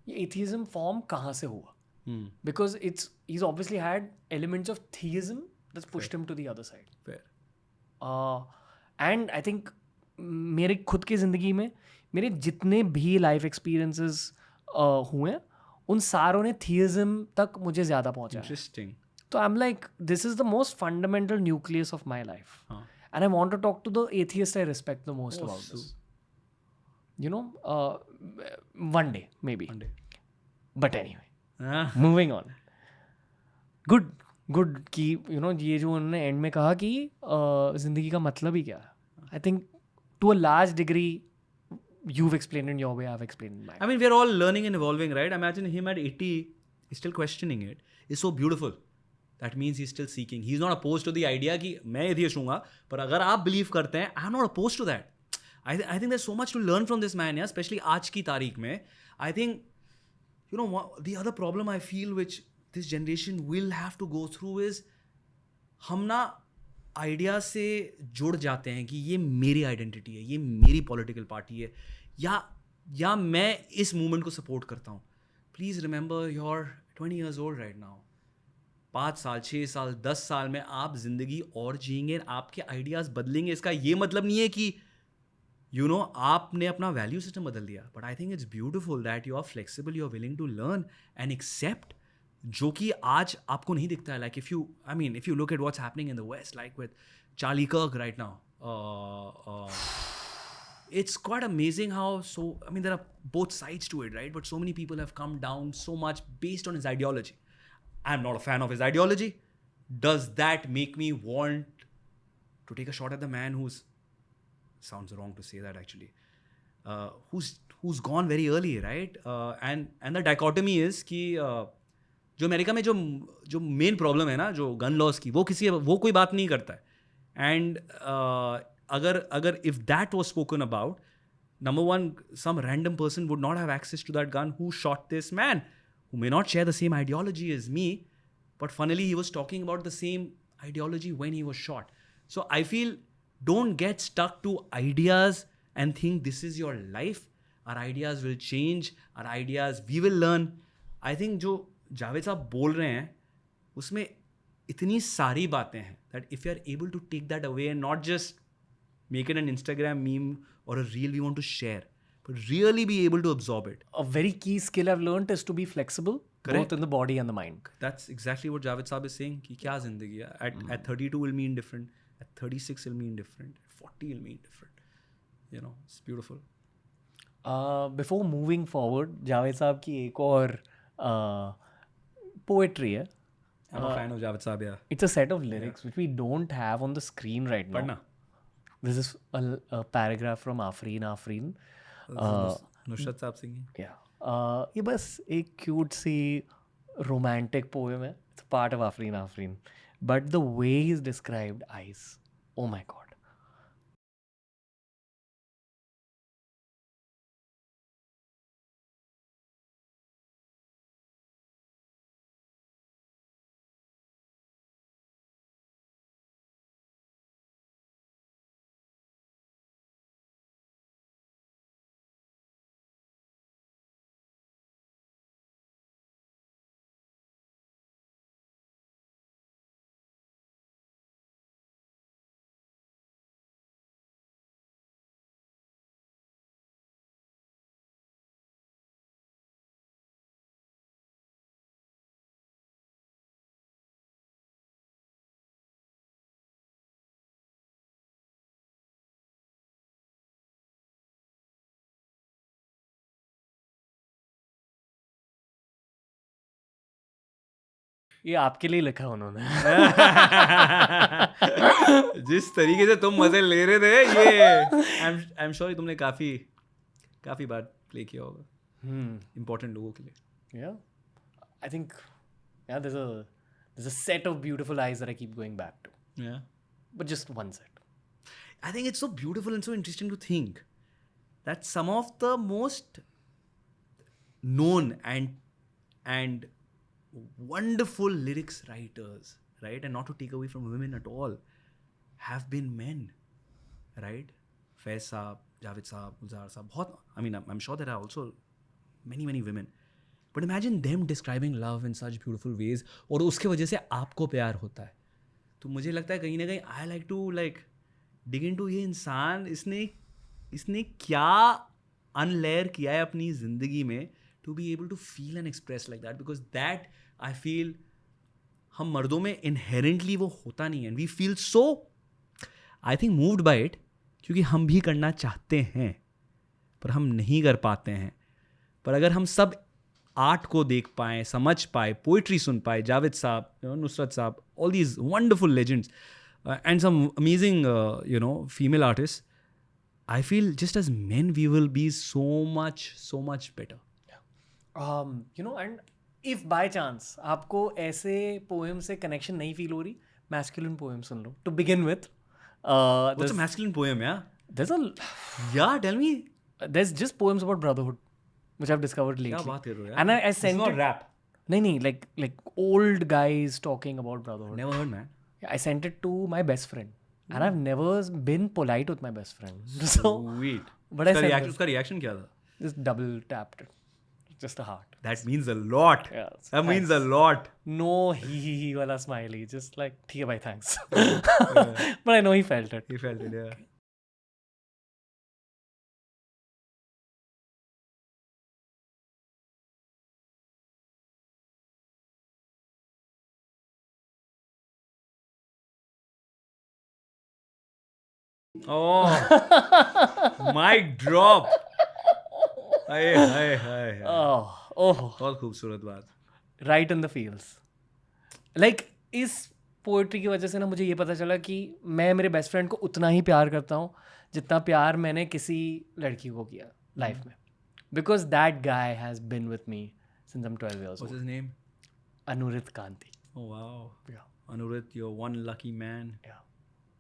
ये एथिज्म फॉर्म कहाँ से हुआ? Because he's obviously had elements of theism that's pushed him to the other side. Fair. And I think मेरे खुद की ज़िंदगी में मेरे जितने भी लाइफ एक्सपीरियंसेस हुए हैं, उन सारों ने थियज्म तक मुझे ज़्यादा पहुँचा. Interesting. So I'm like, this is the most fundamental nucleus of my life. And I want to talk to the atheist I respect the most about this. One day, maybe. One day. But anyway, moving on. Good कि, ये जो उन्होंने and में कहा कि ज़िंदगी का मतलब ही क्या है. I think to a large degree, you've explained in your way, I've explained in mine. I mean, we're all learning and evolving, right? Imagine him at 80, he's still questioning it. It's so beautiful. That means he's still seeking. He's not opposed to the idea कि मैं atheist हूँगा, पर अगर आप believe करते हैं, I'm not opposed to that. I think there's so much to learn from this man, yeah, especially आज की तारीख में. I think, the other problem I feel which this generation will have to go through is हम ना idea से जुड़ जाते हैं कि ये मेरी आइडेंटिटी है, ये मेरी पॉलिटिकल पार्टी है, या मैं इस मूवमेंट को सपोर्ट करता हूँ. Please remember you are 20 years old right now. 5 साल, 6 साल, 10 साल में आप जिंदगी और जिएंगे, आपके आइडियाज़ बदलेंगे. इसका ये मतलब नहीं है कि आपने अपना वैल्यू सिस्टम बदल दिया. But I think it's beautiful that you are flexible, you are willing to learn and accept, जो कि आज आपको नहीं दिखता है. Like if you look at what's happening in the west, like with Charlie Kirk right now, it's quite amazing how there are both sides to it, right? But so many people have come down so much based on his ideology. I'm not a fan of his ideology, does that make me want to take a shot at the man who's, sounds wrong to say that actually, who's gone very early, right? And the dichotomy is कि जो America में जो main problem है ना, जो gun loss की, वो कोई बात नहीं करता है. एंड अगर if that was spoken about, number one, some random person would not have access to that gun who shot this man, who may not share the same ideology as me, but funnily he was talking about the same ideology when he was shot. So I feel, don't get stuck to ideas and think this is your life. Our ideas will change. Our ideas, we will learn. I think जो जावेद साहब बोल रहे हैं उसमें इतनी सारी बातें हैं that if you are able to take that away and not just make it an Instagram meme or a reel we want to share, but really be able to absorb it. A very key skill I've learned is to be flexible, Correct. both in the body and the mind. That's exactly what Javed Saab is saying. कि क्या जिंदगी है? At 32 will mean different. At 36 will mean different. At 40 will mean different. You know, it's beautiful. Before moving forward, Javed साहब की एक और poetry है. I'm a fan of Javed Saab, yeah. It's a set of lyrics which we don't have on the screen right now. पढ़ना. This is a paragraph from Afreen. Nusrat साहब singing. Yeah. ये बस एक cute सी romantic poem है. It's a part of Afreen. But the way he's described eyes, oh my God. ये आपके लिए लिखा उन्होंने. जिस तरीके से तुम मजे ले रहे थे, ये आई एम श्योर तुमने काफी बार प्ले किया होगा इम्पोर्टेंट लोगों के लिए. Yeah, I think there's a set of beautiful eyes that I keep going back to, Yeah. but just one set. I think it's so beautiful and so interesting to think that some of the most known and wonderful lyrics writers, right, and not to take away from women at all, have been men, right? Faiz Saab, Javed Saab, Gulzar Saab, बहुत, I mean, I'm sure there are also many women, but imagine them describing love in such beautiful ways, और उसके वजह से आपको प्यार होता है. तो मुझे लगता है कहीं ना कहीं I like to like dig into ये इंसान, इसने क्या अनलेयर किया है अपनी ज़िंदगी में to be able to feel and express like that, because that I feel हम मर्दों में inherently वो होता नहीं है, and we feel so I think moved by it, क्योंकि हम भी करना चाहते हैं पर हम नहीं कर पाते हैं. पर अगर हम सब आर्ट को देख पाएँ, समझ पाए, पोइट्री सुन पाए, जावेद साहब, नुसरत साहब, all these wonderful legends, and some amazing female artists, I feel just as men we will be so much better. And if by chance आपको ऐसे poem से connection नहीं feel हो रही, masculine poem soon low to begin with. What's a masculine poem, yeah? Yeah, tell me. There's just poems about brotherhood which I've discovered lately. क्या बात कर रहे हो यार? And I It's sent not it. rap. नहीं, like old guys talking about brotherhood. Never heard, man. I sent it to my best friend, and I've never been polite with my best friend. So, Sweet. but I said this. उसका reaction क्या था? Just double tapped it, just a heart. That means a lot. Yeah, That means a lot. No he wala smiley, just like ठीक है भाई, thanks. But I know he felt it. He felt it, yeah. Oh, mic drop. Hi. Oh, बहुत खूबसूरत बात. right in the feels. Like इस poetry की वजह से ना मुझे ये पता चला कि मैं मेरे बेस्ट फ्रेंड को उतना ही प्यार करता हूँ जितना प्यार मैंने किसी लड़की को किया लाइफ में, because that guy has been with me since I am 12 years What's old. his name? Anurit Kanti. Oh wow. Yeah. Anurit, you're one lucky man. Yeah.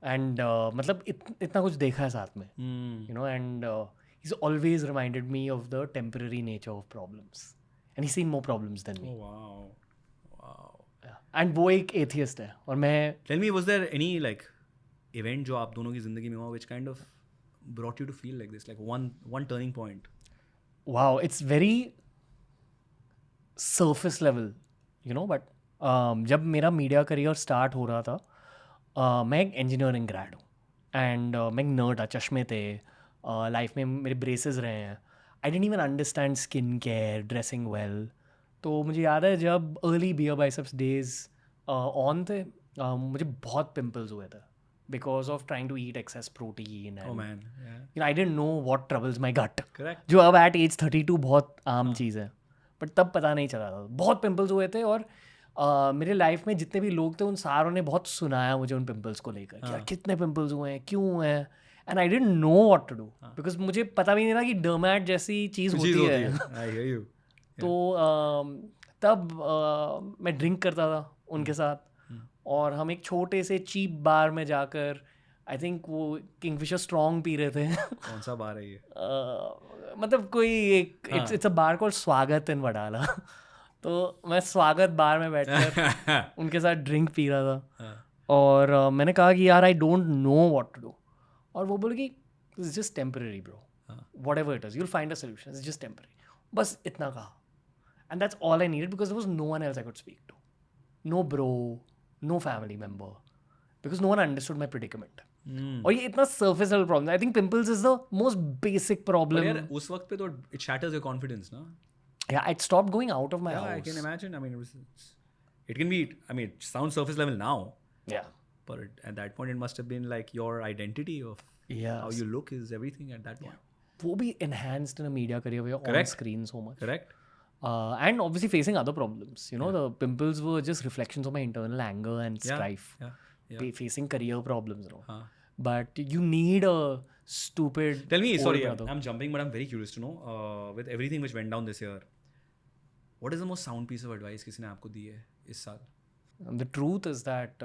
And मतलब इतना कुछ देखा है साथ में, Hmm. you know, and he's always reminded me of the temporary nature of problems, and he's seen more problems than me. Oh wow. Wow. Yeah. And वो एक atheist है और मैं Tell me, was there any like event जो आप दोनों की जिंदगी में हुआ which kind of brought you to feel like this, like one turning point? wow, it's very surface level, you know, but जब मेरा मीडिया करियर स्टार्ट हो रहा था, मैं एक इंजीनियरिंग ग्रेड हूँ एंड मैं एक नर्ड था, चश्मे थे, लाइफ में मेरे ब्रेसेस रहे हैं, I didn't even understand skin care, dressing well. तो मुझे याद है जब early BeerBiceps days on थे, मुझे बहुत पिंपल्स हुए थे because of trying to eat excess protein Oh and man. Yeah. You know I don't know what troubles my gut, Correct. जो अब एट एज 32 बहुत आम चीज़ है, बट तब पता नहीं चला था. बहुत पिंपल्स हुए थे और मेरे लाइफ में जितने भी लोग थे उन सारों ने बहुत सुनाया मुझे उन पिंपल्स को लेकर कि यार कितने पिंपल्स हुए हैं, क्यों हुए हैं, and I didn't know what to do because मुझे पता भी नहीं था कि डर्मैट जैसी चीज़ होती है. I hear you. तो तब मैं ड्रिंक करता था उनके साथ और हम एक छोटे से चीप बार में जाकर, आई थिंक वो किंगफिशर स्ट्रॉन्ग पी रहे थे. कौन सा बार है ये? मतलब कोई एक इट्स अ बार कॉल्ड स्वागत इन वडाला. तो मैं स्वागत बार में बैठकर उनके साथ ड्रिंक पी रहा था और मैंने कहा कि यार I don't know what to do, और वो बोले कि it's just temporary bro, whatever it is you will find a solution, it's just temporary. बस इतना कहा and that's all I needed because there was no one else I could speak to, no bro, no family member, because no one understood my predicament. और ये इतना surface level problem, I think pimples is the most basic But problem. यार उस वक्त पे तो it shatters your confidence, ना? Yeah, I'd stopped going out of my Yeah, I house. can imagine. I mean, it can be. I mean, it sounds surface level now, Yeah. but at that point, it must have been like your identity of Yeah. how you look is everything at that point. वो भी enhanced in a media career where you're on Correct. screen so much. Correct. And obviously facing other problems. You know, the pimples were just reflections of my internal anger and Yeah. strife. Yeah. Facing career problems, you know. Huh. But you need a stupid. Tell me, older sorry, brother. I'm jumping, but I'm very curious to know. With everything which went down this year, what is the most sound piece of advice किसी ने आपको दी है इस साल? The truth is that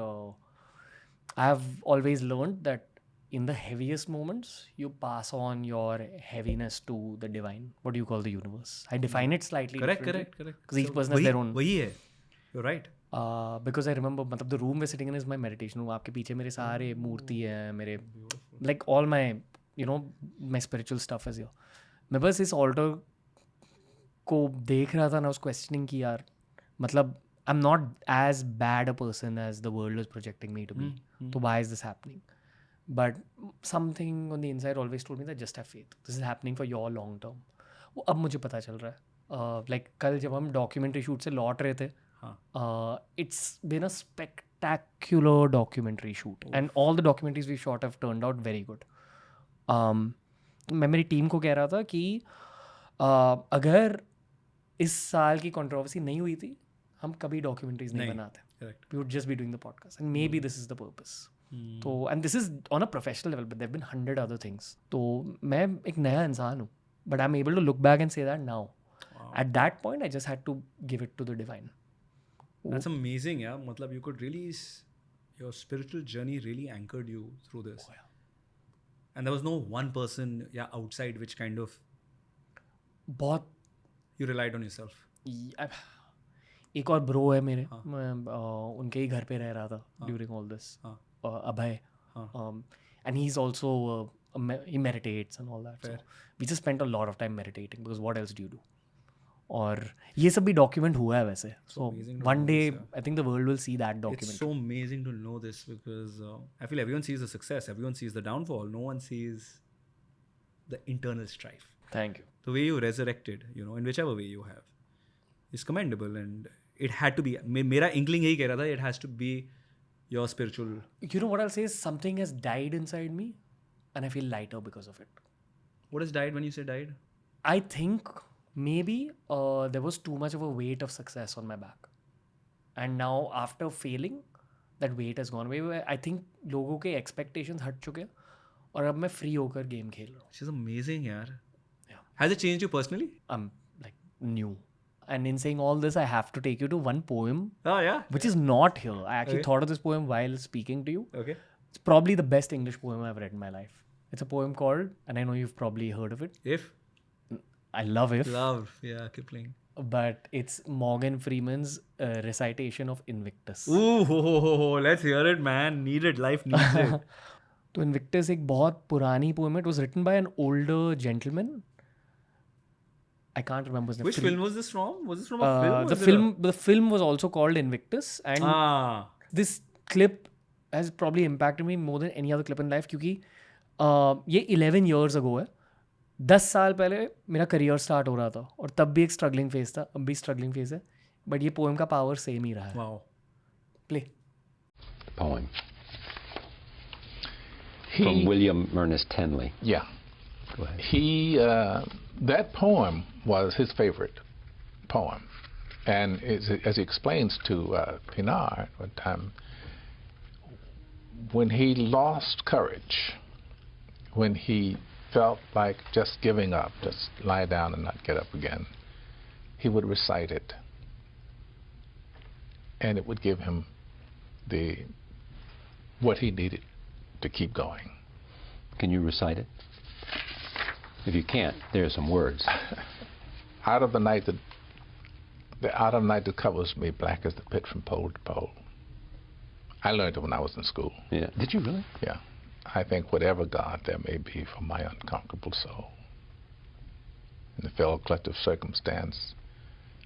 I've always learned that in the heaviest moments, you pass on your heaviness to the divine. What do you call the universe? I define it slightly Correct. differently. Correct. Because each person has their own. वही है. You're right. Because I remember, मतलब the room we're sitting in is my meditation room. आपके पीछे मेरे सारे मूर्ति हैं, मेरे like all my, you know, my spiritual stuff is here. मैं बस इस altar को देख रहा था ना, उस questioning की यार, मतलब I'm not as bad a person as the world is projecting me to be. So why is this happening? But something on the inside always told me that just have faith. This is happening for your long term. वो अब मुझे पता चल रहा है. Like कल जब हम documentary shoot से लौट रहे थे, it's been a spectacular documentary shoot. And all the documentaries we shot have turned out very good. मैं मेरी टीम को कह रहा था कि अगर इस साल की कंट्रोवर्सी नहीं हुई थी, हम कभी डॉक्यूमेंट्रीज नहीं बनाते. Correct. We would just be doing the podcast, and maybe this is the purpose. तो and this is on a professional level, but there have been 100 other things. तो मैं एक नया इंसान हूँ, but I'm able to look back and say that now. At that point, I just had to give it to the divine. That's amazing, yeah. मतलब you could really, your spiritual journey really anchored you through this. Oh, yeah. And there was no one person, yeah, outside which kind of बहुत you relied on yourself. एक और bro है मेरे, मैं उनके ही घर पे रह रहा था during all this, Abhay, and he is also he meditates and all that. So we just spent a lot of time meditating because what else do you do? और ये सब भी डॉक्यूमेंट हुआ है वैसे. So one day I think the world will see that document. It's so amazing to know this because I feel everyone sees the success, everyone sees the downfall, no one sees the internal strife. Thank you. The way you resurrected, you know, in whichever way you have, is commendable, and it had to be. मेरा inkling यही कह रहा था, it has to be your spiritual. You know what I'll say is something has died inside me, and I feel lighter because of it. What has died when you say died? I think maybe there was too much of a weight of success on my back, and now after failing, that weight has gone away. I think लोगों के expectations हट चुके हैं और अब मैं free होकर game खेल रहा हूँ. Which is amazing, yaar. Yeah. Has it changed you personally? I'm like new. And in saying all this, I have to take you to one poem Oh, yeah. which is not here. I actually Okay. thought of this poem while speaking to you. Okay. It's probably the best English poem I've read in my life. It's a poem called, and I know you've probably heard of it. If? I love If, Love. Yeah, Kipling. but it's Morgan Freeman's recitation of Invictus. Ooh, let's hear it, man. Need it. Life needs it. तो Invictus एक बहुत पुरानी poem है. It was written by an older gentleman. I can't remember his name. Which film was this from? Was this from a film? The film was also called Invictus, and this clip has probably impacted me more than any other clip in life क्योंकि ये 11 years ago है. 10 साल पहले मेरा career start हो रहा था और तब भी एक स्ट्रगलिंग फेज था, अब भी स्ट्रगलिंग फेज है, बट ये पोएम का पावर सेम ही रहा है. Wow. Play. Poem from William Ernest Henley. Yeah. Go ahead. That poem was his favorite poem. And as he explains to Pinar one time, when he lost courage, when he felt like just giving up, just lie down and not get up again, he would recite it. And it would give him what he needed to keep going. Can you recite it? If you can't, there are some words. Out of the night that covers me, black as the pit from pole to pole. I learned it when I was in school. Yeah. Did you really? Yeah. I think whatever God there may be for my unconquerable soul, in the fell clutch of circumstance,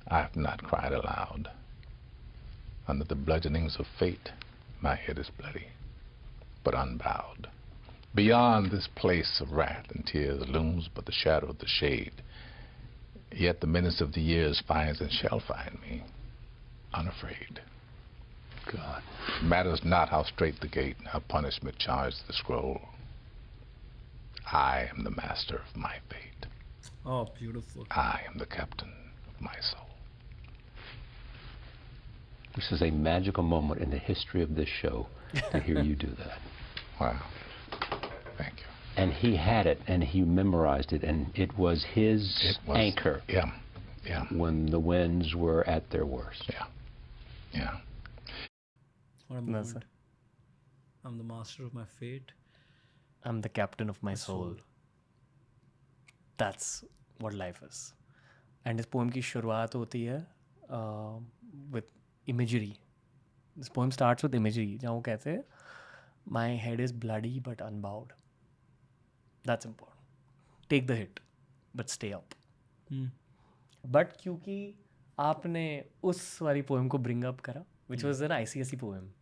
I have not cried aloud. Under the bludgeonings of fate, my head is bloody, but unbowed. Beyond this place of wrath and tears looms but the shadow of the shade. Yet the menace of the years finds and shall find me, unafraid. God. Matters not how straight the gate, how punishment charged the scroll. I am the master of my fate. Oh, beautiful. I am the captain of my soul. This is a magical moment in the history of this show to hear you do that. Wow. Thank you. And he had it, and he memorized it, and it was his anchor. Yeah. Yeah. When the winds were at their worst. Yeah. Yeah. What a No, moment. sir. I'm the master of my fate. I'm the captain of my soul. That's what life is. And इस poem की शुरुआत होती है with imagery. This poem starts with imagery जहाँ वो कहते हैं my head is bloody but unbowed. That's important. Take the hit, but stay up. But क्योंकि आपने उस वाली poem को bring up करा, which was an ICSE poem.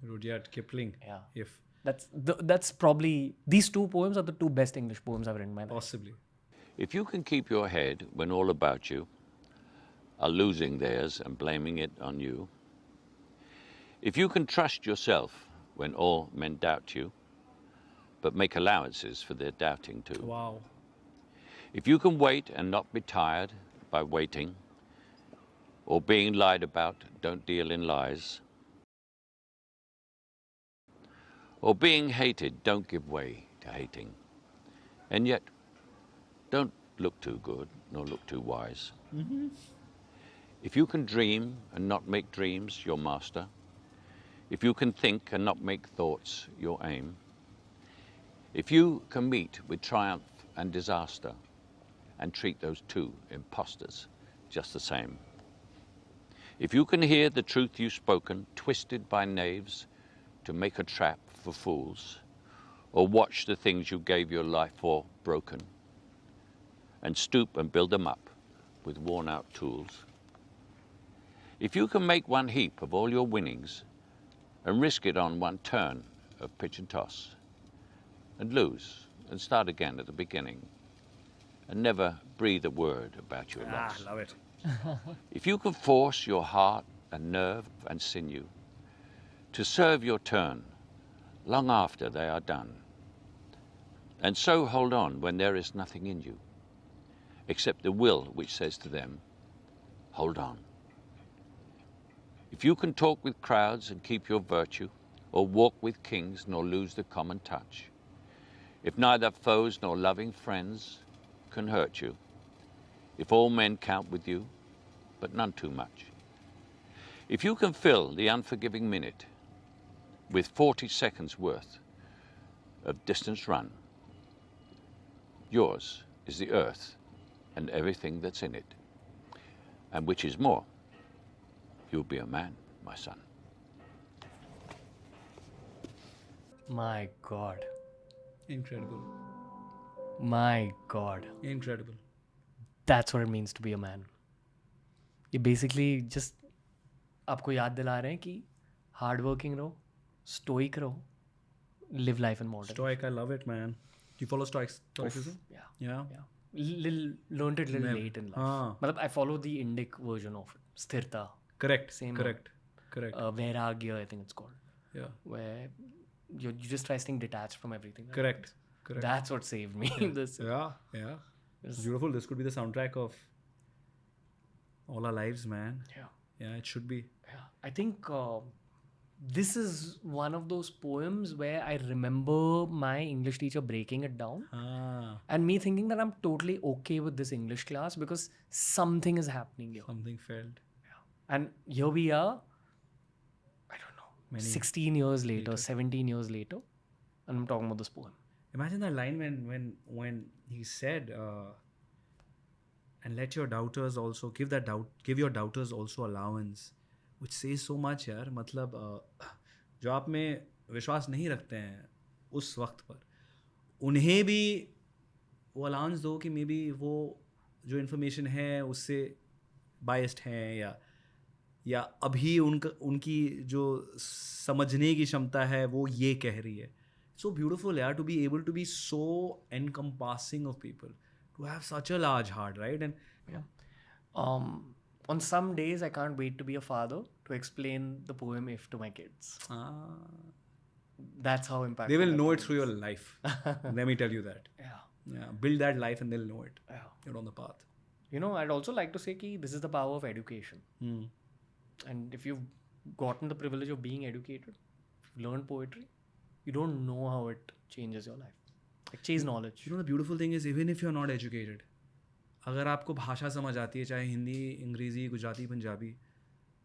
Rudyard Kipling. Yeah. If That's probably, these two poems are the two best English poems I've read in my life. possibly. If you can keep your head when all about you are losing theirs and blaming it on you, if you can trust yourself when all men doubt you, but make allowances for their doubting too, Wow. if you can wait and not be tired by waiting, or being lied about, don't deal in lies, or being hated, don't give way to hating, and yet don't look too good nor look too wise. If you can dream and not make dreams your master, if you can think and not make thoughts your aim, if you can meet with triumph and disaster and treat those two impostors just the same, if you can hear the truth you've spoken twisted by knaves to make a trap for fools, or watch the things you gave your life for broken, and stoop and build them up with worn-out tools, if you can make one heap of all your winnings and risk it on one turn of pitch and toss, and lose and start again at the beginning, and never breathe a word about your loss. Love it. If you can force your heart and nerve and sinew to serve your turn long after they are done, and so hold on when there is nothing in you except the will which says to them, hold on. If If you can talk with crowds and keep your virtue, or walk with kings nor lose the common touch, if neither foes nor loving friends can hurt you, if all men count with you, but none too much, if you can fill the unforgiving minute with 40 seconds worth of distance run, yours is the earth and everything that's in it. And which is more, you'll be a man, my son. My God. Incredible. My God. Incredible. That's what it means to be a man. ये basically just आपको याद दिला रहे हैं कि hard working रहो, stoic रहो, live life in moderation. Stoic, I love it, man. Do you follow Stoicism? Yeah. Yeah. Learned it little late in life. मतलब I follow the Indic version of it. Sthirta. Correct. Same. Correct. Vairagya, I think it's called. Yeah. Where you just try staying detached from everything. Correct. Correct. That's what saved me. Yeah. It's beautiful. This could be the soundtrack of all our lives, man. Yeah, it should be. Yeah. I think this is one of those poems where I remember my English teacher breaking it down and me thinking that I'm totally okay with this English class because something is happening here. Something felt. And here we are, I don't know, 16 years later, 17 years later, and I'm talking about this poem. Imagine that line when he said, and let your doubters also give your doubters also allowance, which says so much यार. मतलब जो आप में विश्वास नहीं रखते हैं उस वक्त पर, उन्हें भी वो अलाउंस दो कि मे बी वो जो इन्फॉर्मेशन है उससे बायस्ड हैं या अभी उनकी जो समझने की क्षमता है वो ये कह रही है. So beautiful, yeah, to be able to be so encompassing of people, to have such a large heart, right? And on some days, I can't wait to be a father to explain the poem "If" to my kids. That's how impactful. They will know it through your life. Let me tell you that. Yeah. Build that life and they'll know it. Yeah. You're on the path. You know, I'd also like to say that this is the power of education. And if you've gotten the privilege of being educated, if you've learned poetry, you don't know how it changes your life. Like, chase knowledge. You know, the beautiful thing is, even if you're not educated, अगर आपको भाषा समझ आती है, चाहे हिंदी, अंग्रेजी, Gujarati, Punjabi,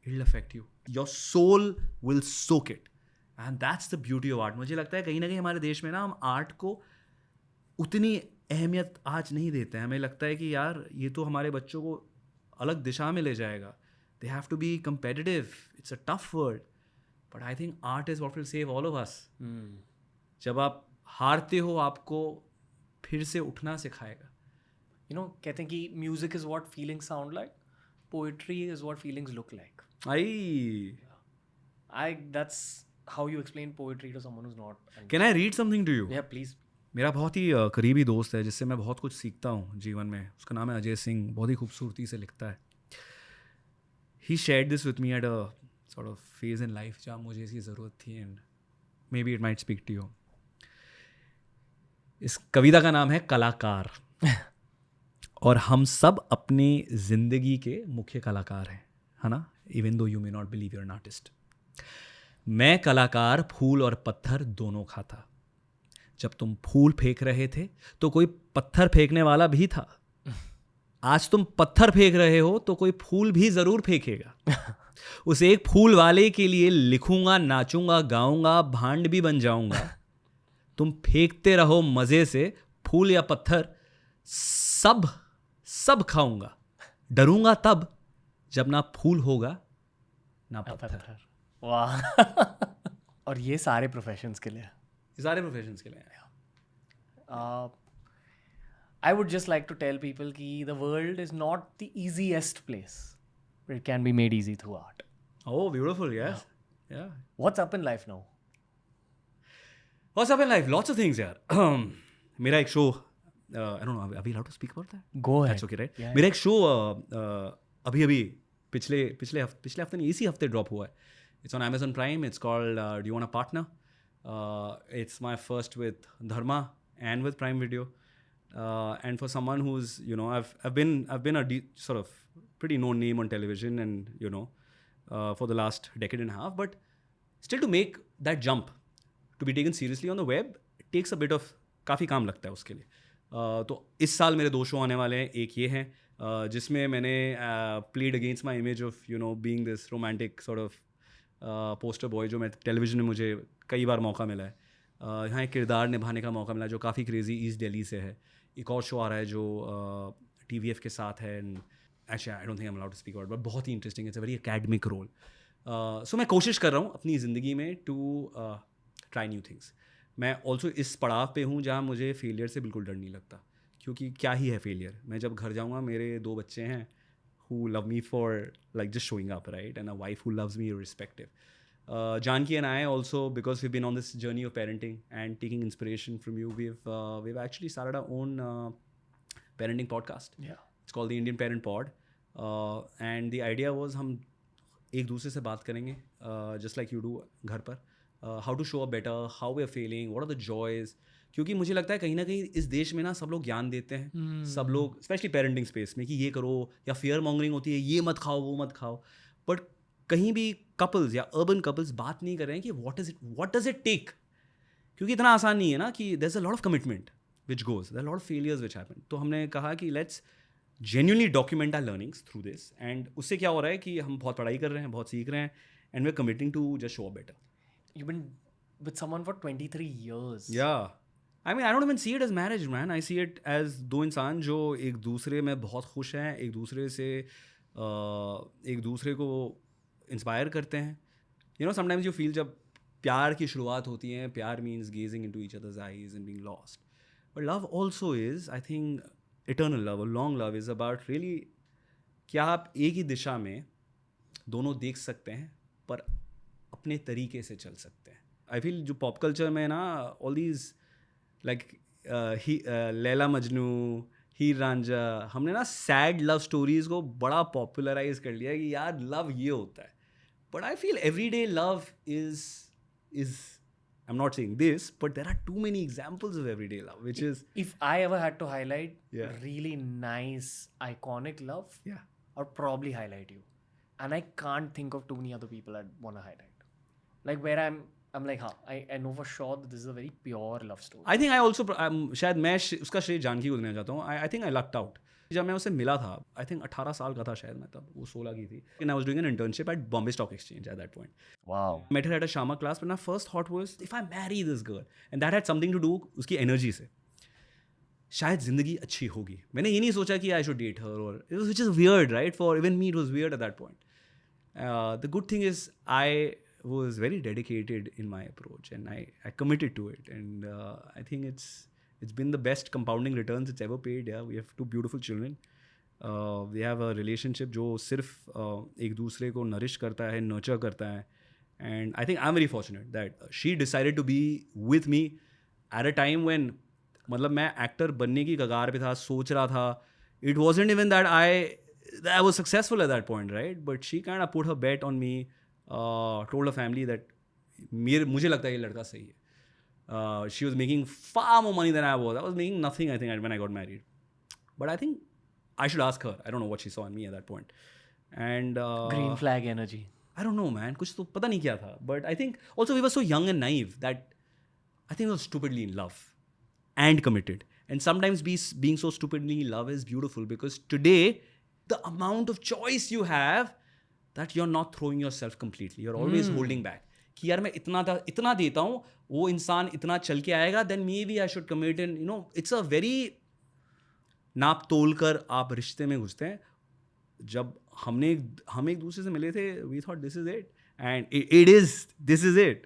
it'll affect you. Your soul will soak it. And that's the beauty of art. मुझे लगता है कहीं ना कहीं हमारे देश में ना हम आर्ट को उतनी अहमियत आज नहीं देते हैं. हमें लगता है कि यार ये तो हमारे बच्चों को अलग दिशा में ले जाएगा. They have to be competitive. It's a tough world. But I think art is what will save all of us. जब आप हारते हो आपको फिर से उठना सिखाएगा. You know, कहते हैं कि music is what feelings sound like. Poetry is what feelings look like. That's how you explain poetry to someone who's not. Can I read something to you? Yeah, please. मेरा बहुत ही करीबी दोस्त है जिससे मैं बहुत कुछ सीखता हूँ जीवन में. उसका नाम है अजय सिंह. बहुत ही खूबसूरती से लिखता है. He shared this with me at a sort of phase in life जहाँ मुझे इसकी ज़रूरत थी, and maybe it might speak to you. इस कविता का नाम है कलाकार. और हम सब अपनी ज़िंदगी के मुख्य कलाकार हैं, है ना? Even though you may not believe you're an artist. मैं कलाकार फूल और पत्थर दोनों खाता. जब तुम फूल फेंक रहे थे तो कोई पत्थर फेंकने वाला भी था. आज तुम पत्थर फेंक रहे हो तो कोई फूल भी ज़रूर फेंकेगा. उस एक फूल वाले के लिए लिखूंगा, नाचूंगा, गाऊंगा, भांड भी बन जाऊंगा. तुम फेंकते रहो मज़े से, फूल या पत्थर सब खाऊंगा. डरूंगा तब जब ना फूल होगा ना पत्थर. वाह. और ये सारे प्रोफेशंस के लिए. I would just like to tell people that the world is not the easiest place, but it can be made easy through art. Oh, beautiful, yes. Yeah. What's up in life now? What's up in life? Lots of things, यार. मेरा एक show, I don't know, are we allowed to speak about that? Go ahead. That's okay, right? Yeah. मेरा एक show अभी पिछले हफ्ते नहीं, इसी हफ्ते ड्रॉप हुआ है. It's on Amazon Prime. It's called Do You Want a Partner? It's my first with Dharma and with Prime Video. And for someone who's, you know, I've been a sort of pretty known name on television, and you know, for the last decade and a half, but still to make that jump to be taken seriously on the web takes a bit of काफ़ी काम लगता है उसके लिए. तो इस साल मेरे 2 शो आने वाले हैं. एक ये है जिसमें मैंने played against my image of you know being this romantic sort of poster boy, जो मैं टेलीविजन में मुझे कई बार मौका मिला है. यहाँ एक किरदार निभाने का मौका मिला जो काफ़ी क्रेजी ईस्ट दिल्ली से है. एक और शो आ रहा है जो TVF के साथ है, and actually I don't think I am allowed to speak about, but बहुत ही interesting, it's a very academic role. So मैं कोशिश कर रहा हूँ अपनी ज़िंदगी में टू ट्राई न्यू थिंग्स. मैं ऑल्सो इस पड़ाव पे हूँ जहाँ मुझे फेलियर से बिल्कुल डर नहीं लगता, क्योंकि क्या ही है फेलियर. मैं जब घर जाऊँगा, मेरे 2 बच्चे हैं who love me for like just showing up, right? And a wife who loves me irrespective. Janki and I also, because we've been on this journey of parenting and taking inspiration from you, we've actually started our own parenting podcast. Yeah. It's called the Indian Parent Pod. And the idea was हम एक दूसरे से बात करेंगे, just like you do घर पर. How to show up better, how we are feeling, what are the joys. क्योंकि मुझे लगता है कहीं ना कहीं इस देश में ना सब लोग ज्ञान देते हैं, सब लोग स्पेशली पेरेंटिंग स्पेस में कि ये करो, या फियर मॉन्गरिंग होती है, ये मत खाओ, वो मत खाओ. बट कहीं भी कपल्स या अर्बन कपल्स बात नहीं कर रहे हैं कि व्हाट डज इट टेक. क्योंकि इतना आसान नहीं है ना कि there is a lot of commitment which goes, there are lot of failures which happen. तो हमने कहा कि let's genuinely document our learnings through this, and उससे क्या हो रहा है कि हम बहुत पढ़ाई कर रहे हैं, बहुत सीख रहे हैं, and we are committing to just show up better. You've been with someone for 23 years. Yeah. I mean, I don't even see it as marriage, man. I see it as 2 इंसान जो एक दूसरे में बहुत खुश हैं, एक दूसरे से एक दूसरे को इंस्पायर करते हैं. You know, sometimes you feel जब प्यार की शुरुआत होती है, प्यार means gazing into each other's eyes and being lost. But love also is, I think, eternal love, a long love is about really क्या आप एक ही दिशा में दोनों देख सकते हैं, पर अपने तरीके से चल सकते हैं. आई फील जो पॉप कल्चर में ना all these like Laila Majnu, Heer Ranjha, हमने ना सैड लव स्टोरीज को बड़ा पॉपुलराइज कर लिया कि यार लव ये होता है. But I feel every day love is I am not saying this, but there are too many examples of everyday love which is If I ever had to highlight Yeah. really nice, iconic love, yeah. I'd probably highlight you. And I can't think of too many other people I'd want to highlight. Like where I'm like, हाँ, I know for sure that this is a very pure love story. I think I also शायद मैं उसका श्रेय जानकी को देना चाहता हूँ. आई think आई locked out. जब मैं उससे मिला था, आई थिंक 18 साल का था शायद मैं तब, वो 16 की थी. And I was doing an internship at Bombay stock exchange at that point. Wow. Met her at a Shama class, but my first thought was, if I marry this girl, and that had something to do उसकी energy से, शायद ज़िंदगी अच्छी होगी. मैंने ये नहीं सोचा कि आई शुड डेट हर, और which is weird, right? For even me it was weird at that point. The good thing is I was very dedicated in my approach, and I committed to it, and I think it's been the best compounding returns it's ever paid. Yeah, we have 2 beautiful children. We have a relationship जो सिर्फ एक दूसरे को nourish करता है, nurture करता है, and I think I'm very fortunate that she decided to be with me at a time when मतलब मैं एक्टर बनने की कगार पे था, सोच रहा था. It wasn't even that I was successful at that point, right? But she kind of put her bet on me. Told her family that मुझे लगता है ये लड़का सही है. She was making far more money than I was. I was making nothing, I think, when I got married. But I think I should ask her. I don't know what she saw in me at that point. And Green flag energy. I don't know, man. कुछ तो पता नहीं क्या था. But I think also we were so young and naive that I think we were stupidly in love and committed. And sometimes being so stupidly in love is beautiful, because today the amount of choice you have, that you're not throwing yourself completely. You're always holding back. कि यार मैं इतना देता हूँ, वो इंसान इतना चल के आएगा, then maybe I should commit. And you know, it's a very नाप तोल कर आप रिश्ते में घुसते हैं. जब हम एक दूसरे से मिले थे, we thought this is it, and this is it.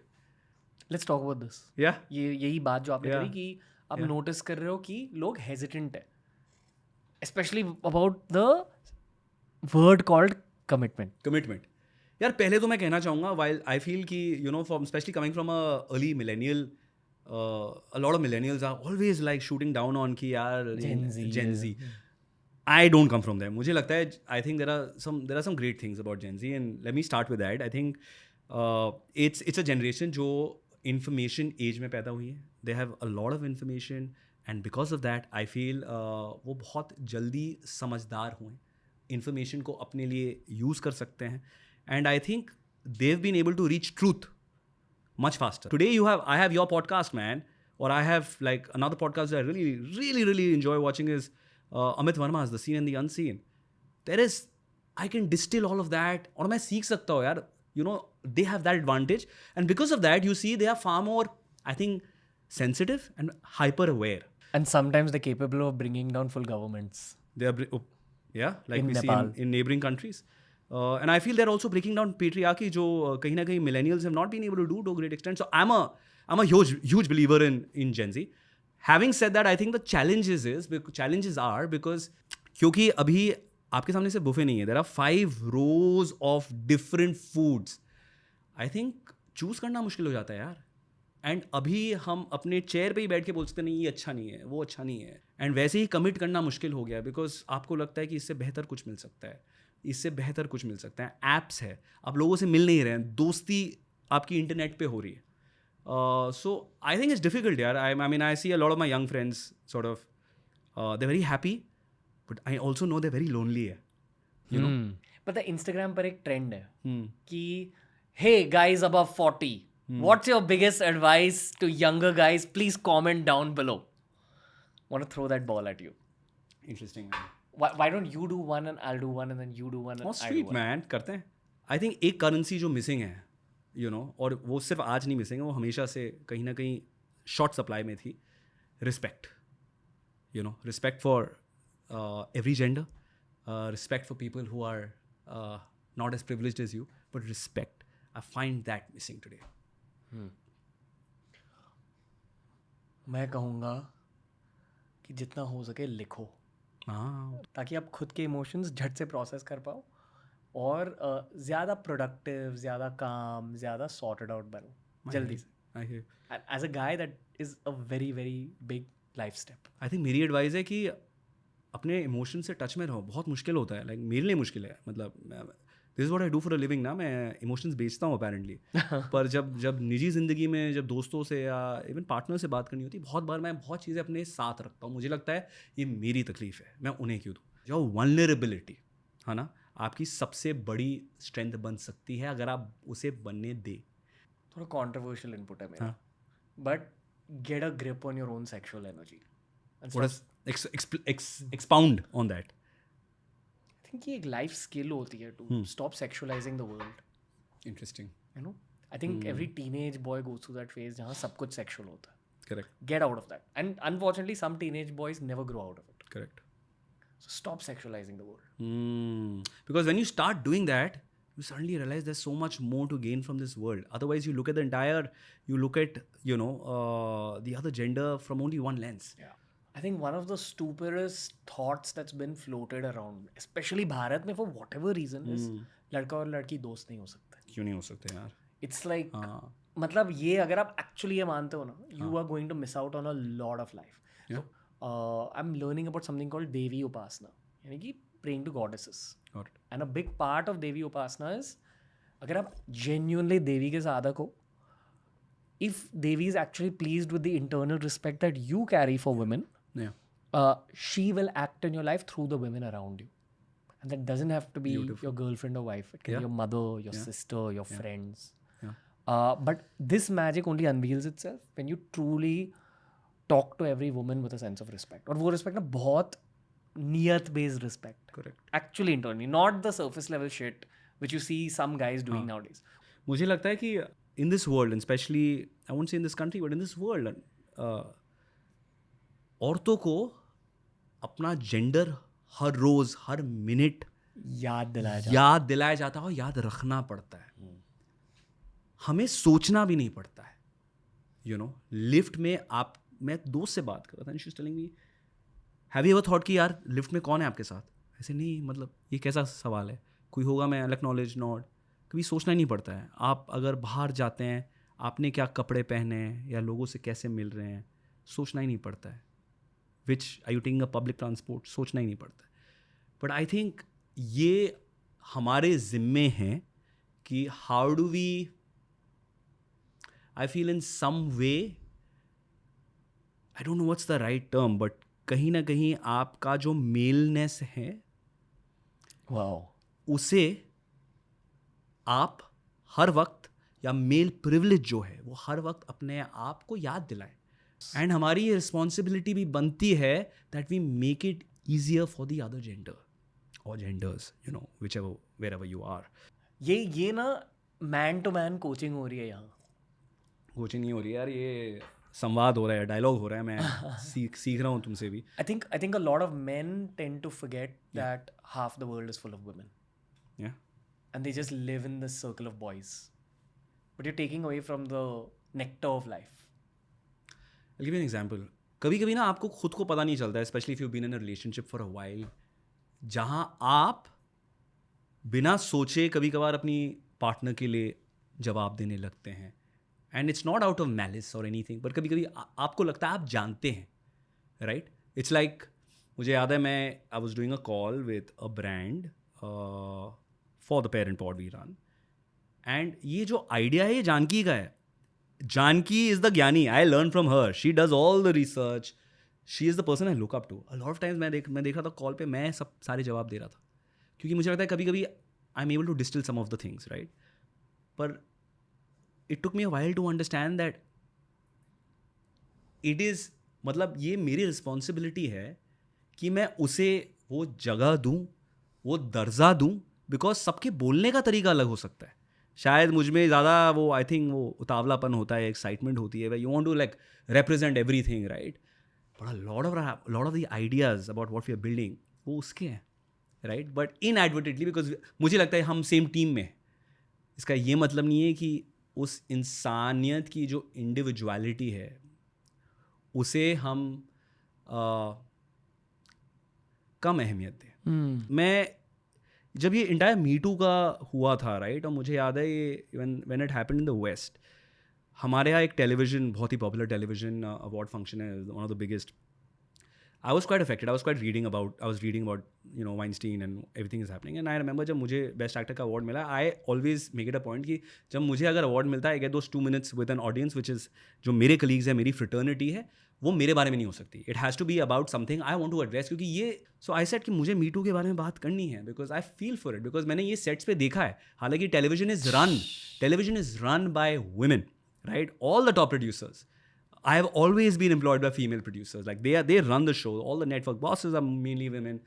Let's talk about this. Yeah. यही बात जो आपने Yeah. करी कि आप नोटिस कर रहे हो कि लोग हेजिटेंट है, especially about the word called commitment. यार पहले तो मैं कहना चाहूँगा, while I feel कि you know, from especially coming from a early millennial, a lot of millennials are always like shooting down on कि यार Gen Z. I don't come from them. मुझे लगता है I think there are some great things about Gen Z, and let me start with that. I think it's a generation जो information age में पैदा हुई है. They have a lot of information, and because of that I feel वो बहुत जल्दी समझदार हुए, इन्फॉर्मेशन को अपने लिए यूज़ कर सकते हैं. and I think they've been able to reach truth much faster. Today I have your podcast, man, or I have like another podcast that I really enjoy watching is Amit Verma's The Seen and the Unseen. I can distill all of that, और मैं सीख सकता हूँ यार. You know, they have that advantage, and because of that, you see, they are far more, I think, sensitive and hyper aware. And sometimes they're capable of bringing down full governments. They are, like In we Nepal. see in neighboring countries. And I feel they're also breaking down patriarchy, जो कहीं ना कहीं millennials have not been able to do to a great extent. So I'm a huge believer in Gen Z. Having said that, I think the challenges are because क्योंकि अभी आपके सामने से buffet नहीं है. There are 5 rows of different foods. I think choose करना मुश्किल हो जाता है यार. एंड अभी हम अपने चेयर पे ही बैठ के बोल सकते नहीं, ये अच्छा नहीं है, वो अच्छा नहीं है. एंड वैसे ही कमिट करना मुश्किल हो गया बिकॉज आपको लगता है कि इससे बेहतर कुछ मिल सकता है, इससे बेहतर कुछ मिल सकता है. ऐप्स है, आप लोगों से मिल नहीं रहे हैं, दोस्ती आपकी इंटरनेट पे हो रही है. So I think it's difficult यार. I mean I see a lot of my young friends sort of they very happy but I also know they very lonely है, यू नो. पता है इंस्टाग्राम पर एक ट्रेंड है कि hey guys above 40, what's your biggest advice to younger guys? Please comment down below. Want to throw that ball at you. Interesting. Why don't you do one and I'll do one and then you do one and Not I do sweet one. man, करते हैं. I think एक currency जो missing है, you no, और वो सिर्फ आज नहीं मिसिंग है, वो हमेशा से कहीं ना कहीं शॉर्ट सप्लाई में थी. Respect, you know, respect for every gender, respect for people who are not as privileged as you, but respect. I find that missing today. मैं कहूँगा कि जितना हो सके लिखो, हाँ, ताकि आप खुद के इमोशंस झट से प्रोसेस कर पाओ और ज़्यादा प्रोडक्टिव, ज़्यादा काम, ज़्यादा सॉर्टेड आउट बनो जल्दी से. I hear. As a guy that is a very big life step. I think मेरी एडवाइस है कि अपने इमोशन से टच में रहो. बहुत मुश्किल होता है, लाइक मेरे लिए मुश्किल है. मतलब this is what I do for a living ना. मैं इमोशंस बेचता हूँ अपेरेंटली. पर जब निजी ज़िंदगी में जब दोस्तों से या इवन पार्टनर से बात करनी होती है, बहुत बार मैं बहुत चीज़ें अपने साथ रखता हूँ. मुझे लगता है ये मेरी तकलीफ़ है, मैं उन्हें क्यों दूँ. जो वल्नरेबिलिटी है ना, आपकी सबसे बड़ी स्ट्रेंथ बन सकती है अगर आप उसे बनने दे. थोड़ा कॉन्ट्रोवर्शियल इनपुट है मेरा, but get a grip on your own sexual energy. Expound on that. I think ये एक लाइफ स्किल होती है to stop sexualising the world. Interesting. You know, I think every teenage boy goes through that phase जहाँ सब कुछ sexual होता है. Correct. Get out of that. And unfortunately, some teenage boys never grow out of it. Correct. So stop sexualizing the world. Because when you start doing that, you suddenly realize there's so much more to gain from this world. Otherwise, you look at the other gender from only one lens. Yeah. I think one of the stupidest thoughts that's been floated around, especially Bharat में for whatever reason, is लड़का और लड़की दोस्त नहीं हो सकते. क्यों नहीं हो सकते यार? It's like, मतलब ये अगर आप actually ये मानते हो ना, you are going to miss out on a lot of life. Yeah. So, I'm learning about something called Devi Upasana, यानी कि praying to goddesses. Got it. And a big part of Devi Upasana is, अगर आप genuinely देवी के साधक हो, if Devi is actually pleased with the internal respect that you carry for women, Yeah. she will act in your life through the women around you. And that doesn't have to be your girlfriend or wife. It can be your mother, your sister, your friends. Yeah. But this magic only unveils itself when you truly talk to every woman with a sense of respect. और वो respect ना बहुत niyat based respect. Correct. Actually internally, not the surface level shit which you see some guys doing nowadays. मुझे लगता है कि in this world, and especially I won't say in this country, but in this world, औरतों को अपना gender हर रोज हर minute याद दिलाया जाता है और याद रखना पड़ता है. हमें सोचना भी नहीं पड़ता है. यू नो, लिफ्ट में मैं दोस्त से बात कर रहा था, she was telling me, have you ever thought कि यार लिफ्ट में कौन है आपके साथ? ऐसे नहीं, मतलब ये कैसा सवाल है? कोई होगा, मैं एक्नॉलेज नॉट. कभी सोचना ही नहीं पड़ता है. आप अगर बाहर जाते हैं, आपने क्या कपड़े पहने हैं या लोगों से कैसे मिल रहे हैं, सोचना ही नहीं पड़ता है. Which are you taking a public transport, सोचना ही नहीं पड़ता है. बट आई थिंक ये हमारे ज़िम्मे हैं कि how do we, I feel in some way, I don't know what's the right term, but कहीं ना कहीं आपका जो मेलनेस है, Wow. उसे आप हर वक्त, या मेल प्रिविलेज जो है वो हर वक्त अपने आप को याद दिलाए. एंड हमारी ये रिस्पॉन्सिबिलिटी भी बनती है that we make it easier for the other gender और genders, you know, whichever wherever you are. ये ना मैन टू मैन कोचिंग हो रही है यहाँ. कोचिंग नहीं हो रही यार, ये संवाद हो रहा है, डायलॉग हो रहा है. मैं सीख रहा हूँ तुमसे भी. I think a lot of men tend to forget that half the world is full of women. Yeah. And they just live in this circle of boys. But you're taking away from the nectar of life. I'll give you an example. कभी-कभी ना आपको खुद को पता नहीं चलता है, especially if you've been in a relationship for a while, जहाँ आप बिना सोचे कभी-कभार अपनी पार्टनर के लिए जवाब देने लगते हैं. And it's not out of malice और एनीथिंग, बट कभी-कभी आपको लगता है आप जानते हैं, राइट? इट्स लाइक, मुझे याद है मैं I was doing a call with a brand for the parent pod we run, and ये जो आइडिया है ये जानकी का है. Janaki is the gyani. I learn from her. She does all the research. She is the person I look up to. A lot of times मैं देख रहा था कॉल पे, मैं सारे जवाब दे रहा था, क्योंकि मुझे लगता है कभी-कभी I am able to distil some of the things, right? पर it took me a while to understand that it is, मतलब ये मेरी रिस्पॉन्सिबिलिटी है कि मैं उसे वो जगह दूँ, वो दर्जा दूँ, बिकॉज सबके बोलने का तरीका अलग हो सकता है. शायद मुझ में ज़्यादा वो, आई थिंक वो उतावलापन होता है, एक्साइटमेंट होती है, you want to like represent everything, right? But a lot of the ideas about what we are building वो उसके हैं, राइट? बट इनएडवर्टेडली, बिकॉज मुझे लगता है हम सेम टीम में. इसका ये मतलब नहीं है कि उस इंसानियत की जो इंडिविजुअलिटी है उसे हम कम अहमियत दें. मैं जब ये इंटायर मीटू का हुआ था, राइट, और मुझे याद है ये when it happened in the west, हमारे यहाँ एक टेलीविज़न, बहुत ही पॉपुलर टेलीविज़न अवार्ड फंक्शन है, one of the biggest. I was quite affected. I was reading about you know Weinstein and everything is happening. And I remember जब मुझे best actor का award मिला, I always make it a point कि जब मुझे अगर award मिलता है, I get those 2 minutes with an audience which is, जो मेरे कलीग्स है, मेरी फ्रेटर्निटी है, वो मेरे बारे में नहीं हो सकती. It has to be about something I want to address, क्योंकि ये so I said कि मुझे मीटू के बारे में बात करनी है, because I feel for it, because मैंने ये सेट्स पे देखा है. हालांकि television is run by women, right? All the top producers. I have always been employed by female producers. Like they run the show. All the network bosses are mainly women.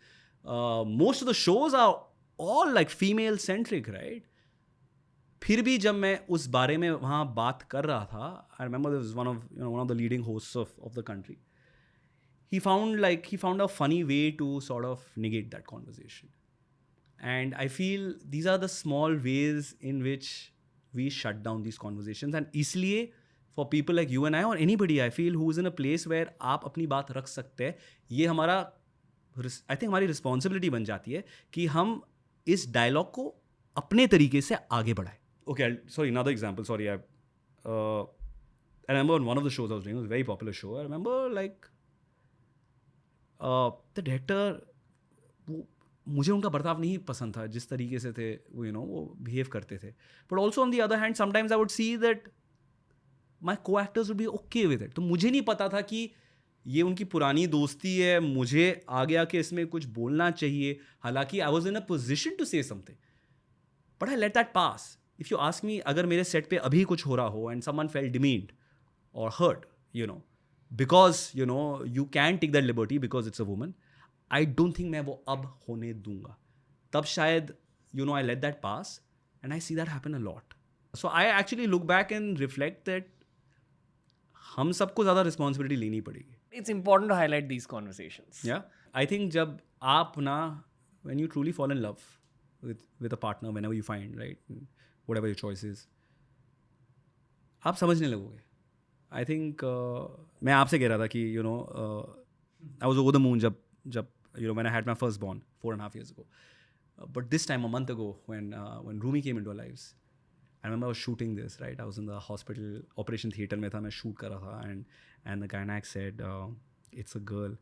Most of the shows are all like female centric, right? फिर भी जब मैं उस बारे में वहाँ बात कर रहा था, I remember there was one of the leading hosts of the country. He found a funny way to sort of negate that conversation. And I feel these are the small ways in which we shut down these conversations. And इसलिए for people like you and I, or anybody I feel who is in a place where आप अपनी बात रख सकते हैं, ये हमारा I think हमारी रिस्पॉन्सिबिलिटी बन जाती है कि हम इस डायलॉग को अपने तरीके से आगे बढ़ाएं. Okay, sorry, another example. Sorry, I remember on one of the shows I was doing, it was a very popular show. I remember like the director, मुझे उनका बर्ताव नहीं पसंद था, जिस तरीके से थे वो, you know, वो बिहेव करते थे. But also on the other hand, sometimes I would see that my co-actors would be okay with it. तो मुझे नहीं पता था कि ये उनकी पुरानी दोस्ती है, मुझे आगे आके इसमें कुछ बोलना चाहिए. हालांकि I was in a position to say something, but I let that pass. If you ask me, अगर मेरे सेट पे अभी कुछ हो रहा हो and someone felt demeaned or hurt, you know, because you know you can take that liberty because it's a woman, I don't think मैं वो अब होने दूंगा. तब शायद, you know, I let that pass, and I see that happen a lot. So I actually look back and reflect that हम सबको ज़्यादा रिस्पॉन्सिबिलिटी लेनी पड़ेगी. It's important to highlight these conversations. Yeah, I think जब आप ना, when you truly fall in love with a partner, whenever you find, right, whatever your choice is, आप समझने लगोगे. I think मैं आपसे कह रहा था कि you know I was over the moon जब you know when I had my firstborn 4.5 years ago. But this time a month ago when Rumi came into our lives, I remember I was shooting this, right? I was in the hospital operation theater में था, मैं shoot कर रहा था, and the gynec said it's a girl,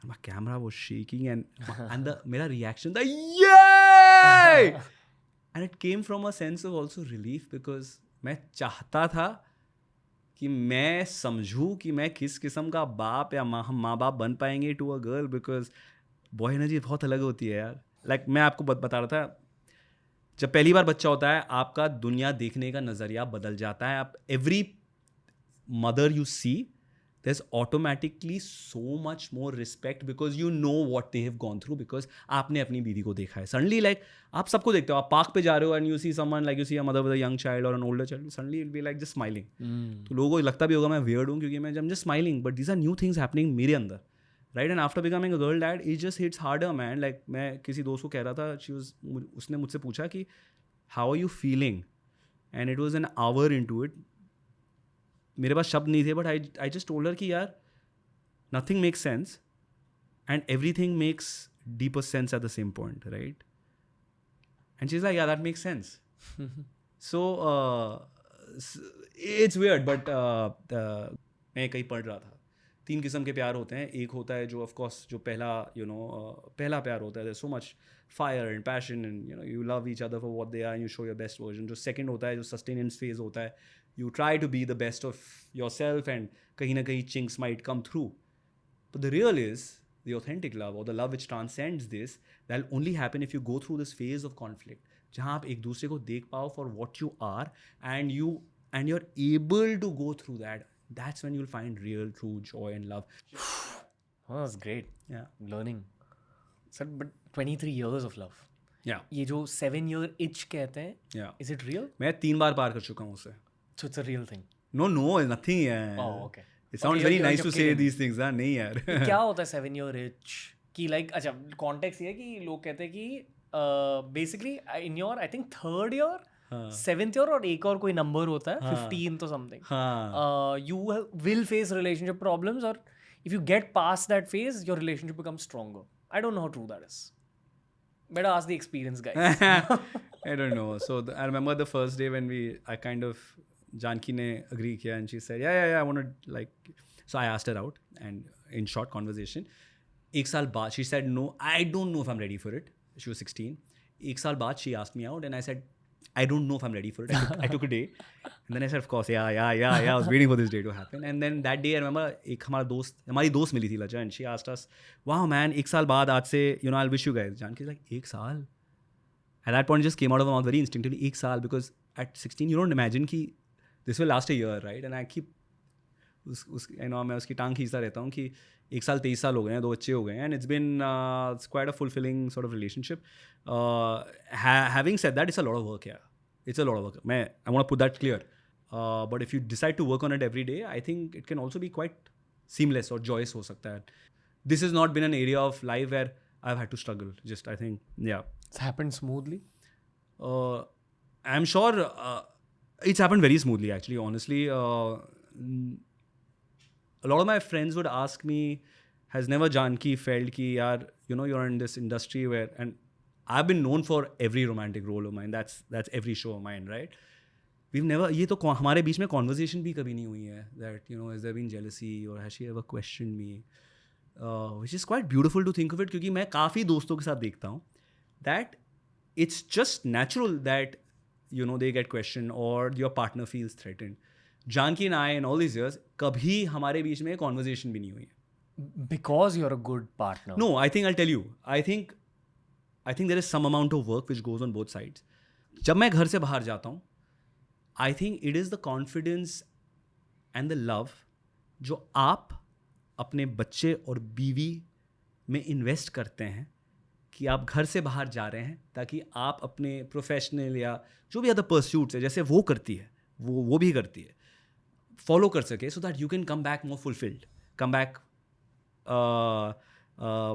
and my camera was shaking, and the मेरा reaction था yay, and it came from a sense of also relief, because मैं चाहता था कि मैं समझूँ कि मैं किस किस्म का बाप या हम माँ बाप बन पाएंगे to a girl, because boy energy बहुत अलग होती है यार. लाइक मैं आपको बता रहा था, जब पहली बार बच्चा होता है आपका दुनिया देखने का नज़रिया बदल जाता है. आप every mother you see, there's automatically so much more respect because you know what they have gone through because आपने अपनी बीवी को देखा है. Suddenly like आप सबको देखते हो, आप पार्क पे जा रहे हो and you see someone like you see a mother with a young child or an older child, suddenly you'll be like just smiling. तो लोगों को लगता भी होगा मैं weird हूँ क्योंकि मैं I'm just smiling, but these are new things happening मेरे अंदर, right? And after becoming a girl dad, it just hits harder, man. Like मैं किसी दोस्त को कह रहा था, उसने मुझसे पूछा कि how are you feeling, and it was an hour into it. मेरे पास शब्द नहीं थे, but I just told her कि यार nothing makes sense and everything makes deeper sense at the same point, right? And she is like, yeah that makes sense. So it's weird, but मैं कहीं पढ़ रहा था 3 किस्म के प्यार होते हैं. एक होता है जो ऑफकोर्स जो पहला पहला प्यार होता है, so much fire and passion and you love each other for what they are, you show your best version. जो सेकंड होता है जो सस्टेनेंस फेज होता है, you try to be the best of yourself and kahin na kahin chinks might come through. But the real is the authentic love, or the love which transcends this, that'll only happen if you go through this phase of conflict, jahan aap ek dusre ko dekh pao for what you are and you're able to go through that. That's when you'll find real true joy and love. Oh, that's great. Yeah. Learning. Sir, but 23 years of love. Yeah. ये जो 7-year itch कहते हैं, Yeah. is it real? मैं 3 बार पार कर चुका हूँ उसे. So it's a real thing. No, nothing. Yeah. Oh, okay. It sounds Okay, very you're nice to just say kidding. these things, हाँ? नहीं यार. क्या होता है 7-year itch? कि like अच्छा context ये है कि लोग कहते हैं कि basically in your I think 3rd year, 7th year और एक और कोई number होता है 15th or something. You will face relationship problems, or if you get past that phase, your relationship becomes stronger. I don't know how true that is. Better ask the experienced guys. I don't know. So I remember the first day when I kind of, Janki ne agree kiya and she said, yeah, I want to like, so I asked her out and in short conversation, ek saal baad, she said, no, I don't know if I'm ready for it. She was 16. Ek saal baad, she asked me out and I said, I don't know if I'm ready for it. I took a day. And then I said, of course, yeah. I was waiting for this day to happen. And then that day, I remember, हमारी दोस्त मिली थी Laja, and she asked us, wow, man, 1 साल बाद आज से, I'll wish you guys. Janki's like, 1 साल? At that point, it just came out of my mouth very instinctively, 1 साल, because at 16, you don't imagine कि this will last a year, right? And I keep, मैं उसकी टांग खींचता रहता हूँ कि 1 साल 23 साल हो गए हैं, 2 बच्चे हो गए हैं, and it's been it's quite a fulfilling sort of relationship. Having said that, it's a lot of work, yeah. It's a lot of work. I want to put that clear. But if you decide to work on it every day, I think it can also be quite seamless or joyous हो सकता है. This has not been an area of life where I've had to struggle. Just I think, yeah. It's happened smoothly. I'm sure it's happened very smoothly, actually, honestly. A lot of my friends would ask me, has never Janki felt ki, yaar, you're in this industry where, and I've been known for every romantic role of mine. That's every show of mine, right? We've never, ये तो हमारे बीच में conversation भी कभी नहीं हुई है, that, has there been jealousy or has she ever questioned me? Which is quite beautiful to think of it, क्योंकि मैं काफ़ी दोस्तों के साथ देखता हूँ that it's just natural that, they get questioned or your partner feels threatened. Janki and I, in all these years, कभी हमारे बीच में conversation भी नहीं हुई है. Because you're a good partner. No, I think I'll tell you. I think there is some amount of work which goes on both sides. जब मैं घर से बाहर जाता हूँ, I think it is the confidence and the love जो आप अपने बच्चे और बीवी में इन्वेस्ट करते हैं कि आप घर से बाहर जा रहे हैं ताकि आप अपने प्रोफेशनल या जो भी अदर परस्यूट्स है जैसे वो करती है वो भी करती है फॉलो कर सके, so that you can come back more fulfilled, come back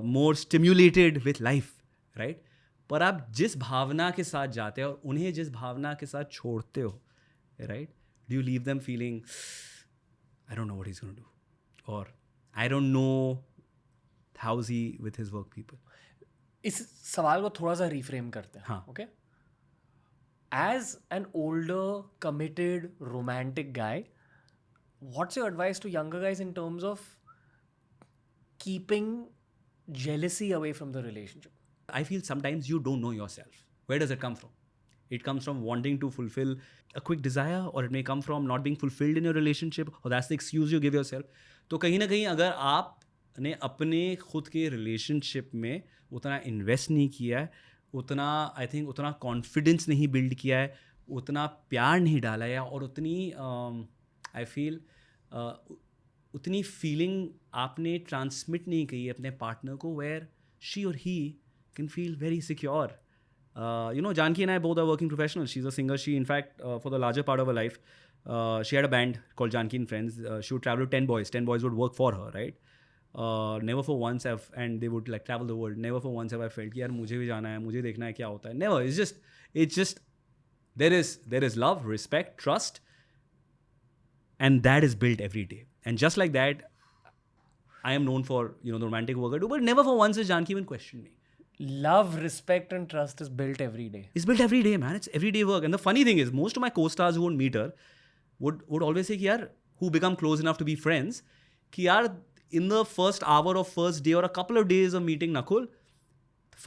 more stimulated with life, right? पर आप जिस भावना के साथ जाते हो और उन्हें जिस भावना के साथ छोड़ते हो, right, do you leave them feeling I don't know what he is gonna do और I don't know how is he with his work people. इस सवाल को थोड़ा सा रिफ्रेम करते हैं. हाँ. Okay, as an older committed romantic guy, what's your advice to younger guys in terms of keeping jealousy away from the relationship? I feel sometimes you don't know yourself. Where does it come from? It comes from wanting to fulfill a quick desire, or it may come from not being fulfilled in your relationship, or that's the excuse you give yourself. तो कहीं ना कहीं अगर आपने अपने खुद के relationship में उतना इन्वेस्ट नहीं किया है, उतना आई थिंक उतना कॉन्फिडेंस नहीं बिल्ड किया है, उतना प्यार नहीं डाला है, और उतनी आई फील उतनी फीलिंग आपने ट्रांसमिट नहीं की है अपने पार्टनर को, वेयर शी और he can feel very secure. You know, Janki and I both are working professionals. She's a singer. She, in fact, for the larger part of her life, she had a band called Janki and Friends. She would travel with 10 boys. 10 boys would work for her, right? Never for once and they would like travel the world. Never for once have I felt कि यार मुझे भी जाना है, मुझे देखना है क्या होता है. Never. It's just there is love, respect, trust, and that is built every day. And just like that, I am known for, you know, the romantic work I do, but never for once has Janki even questioned me. Love, respect and trust is built every day. It's built every day, man. It's everyday work. And the funny thing is, most of my co-stars who would meet her would always say कि यार, who become close enough to be friends, कि यार, in the first hour of first day or a couple of days of meeting Nakul,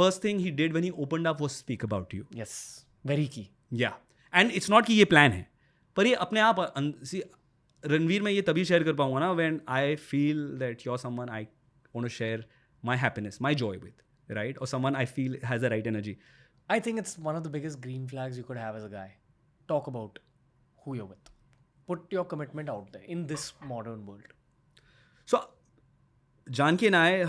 first thing he did when he opened up was speak about you. Yes, very key. Yeah. And it's not कि ये plan है, पर ये अपने आप see, Ranveer मैं ये तभी share कर पाऊंगा ना when I feel that you're someone I want to share my happiness, my joy with. Right? Or someone I feel has the right energy. I think it's one of the biggest green flags you could have as a guy. Talk about who you're with. Put your commitment out there in this modern world. So, Janki and I,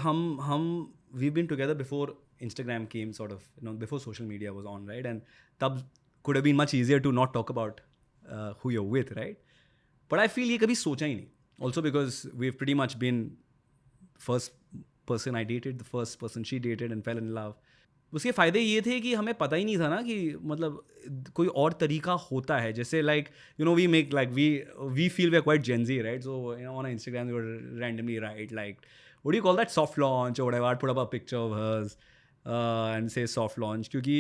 we've been together before Instagram came, sort of, you know, before social media was on, right? And tab could have been much easier to not talk about who you're with, right? But I feel ये कभी सोचा ही नहीं. Also because we've pretty much been first person I dated, the first person she dated and fell in love. उसके फ़ायदे ये थे कि हमें पता ही नहीं था ना कि मतलब कोई और तरीका होता है, जैसे like, you know, we make like we feel we're quite Gen Z, right? So, you know, on Instagram we would randomly write like, what do you call that, soft launch or whatever. I'd put up a picture of hers and say soft launch, क्योंकि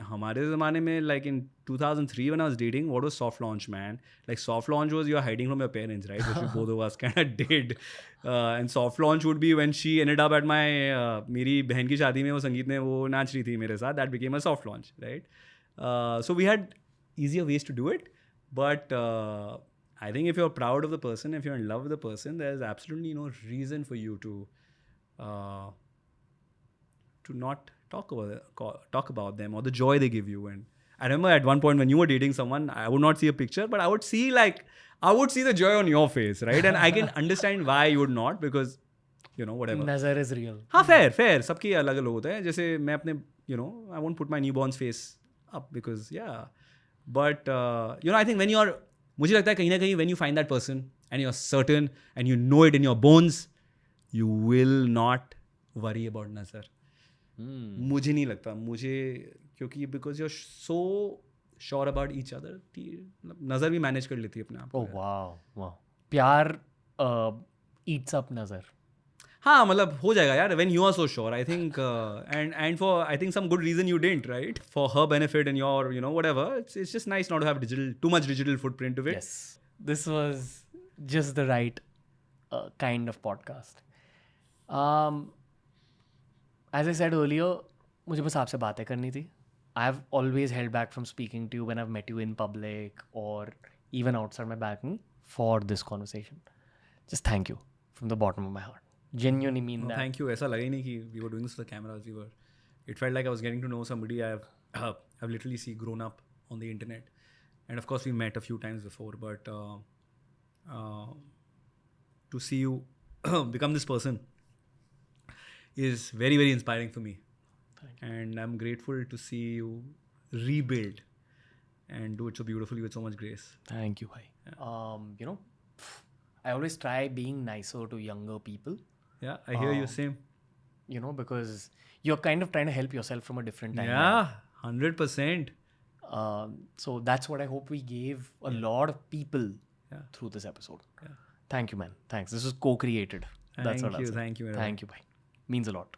हमारे ज़माने में like in 2003 when I was dating, what was soft launch, man? Like soft launch was you're hiding from your parents, right? Which we both of us kind of did. And soft launch would be when she ended up at my मेरी बहन की शादी में वो संगीत में वो नाच रही थी मेरे साथ. That became a soft launch, right? So we had easier ways to do it, but I think if you're proud of the person, if you're in love with the person, there's absolutely no reason for you to not talk about them or the joy they give you. And I remember at one point when you were dating someone, I would not see a picture, but I would see the joy on your face, right? And I can understand why you would not, because, you know, whatever. Nazar is real. हाँ, fair. सबके अलग अलग होते हैं. जैसे मैं अपने, you know, I won't put my newborn's face up because, yeah. But, you know, I think मुझे लगता है कहीं ना कहीं when you find that person and you're certain and you know it in your bones, you will not worry about nazar. मुझे नहीं लगता, क्योंकि because you're so sure about each other, नज़र भी मैनेज कर लेती है अपने आप को. Oh wow. प्यार eats up नज़र. हाँ, मतलब हो जाएगा यार when you are so sure. I think and for I think some good reason you didn't, right? For her benefit and your, you know, whatever. It's just nice not to have too much digital footprint of it. Yes, this was just the right kind of podcast. As I said earlier, मुझे बस आपसे बातें करनी थी. I have always held back from speaking to you when I've met you in public or even outside my balcony for this conversation. Just thank you from the bottom of my heart. Genuinely mean that. Thank you. ऐसा लगा ही नहीं कि we were doing this for the cameras. It felt like I was getting to know somebody I've literally grown up on the internet. And of course we met a few times before, but to see you become this person is very, very inspiring for me. And I'm grateful to see you rebuild and do it so beautifully with so much grace. Thank you, bhai. Yeah. You know, I always try being nicer to younger people. Yeah, I hear you, same. You know, because you're kind of trying to help yourself from a different time. Yeah, 100%. So that's what I hope we gave a lot of people through this episode. Yeah. Thank you, man. Thanks. This was co-created. Thank you. Thank you, bhai. Means a lot.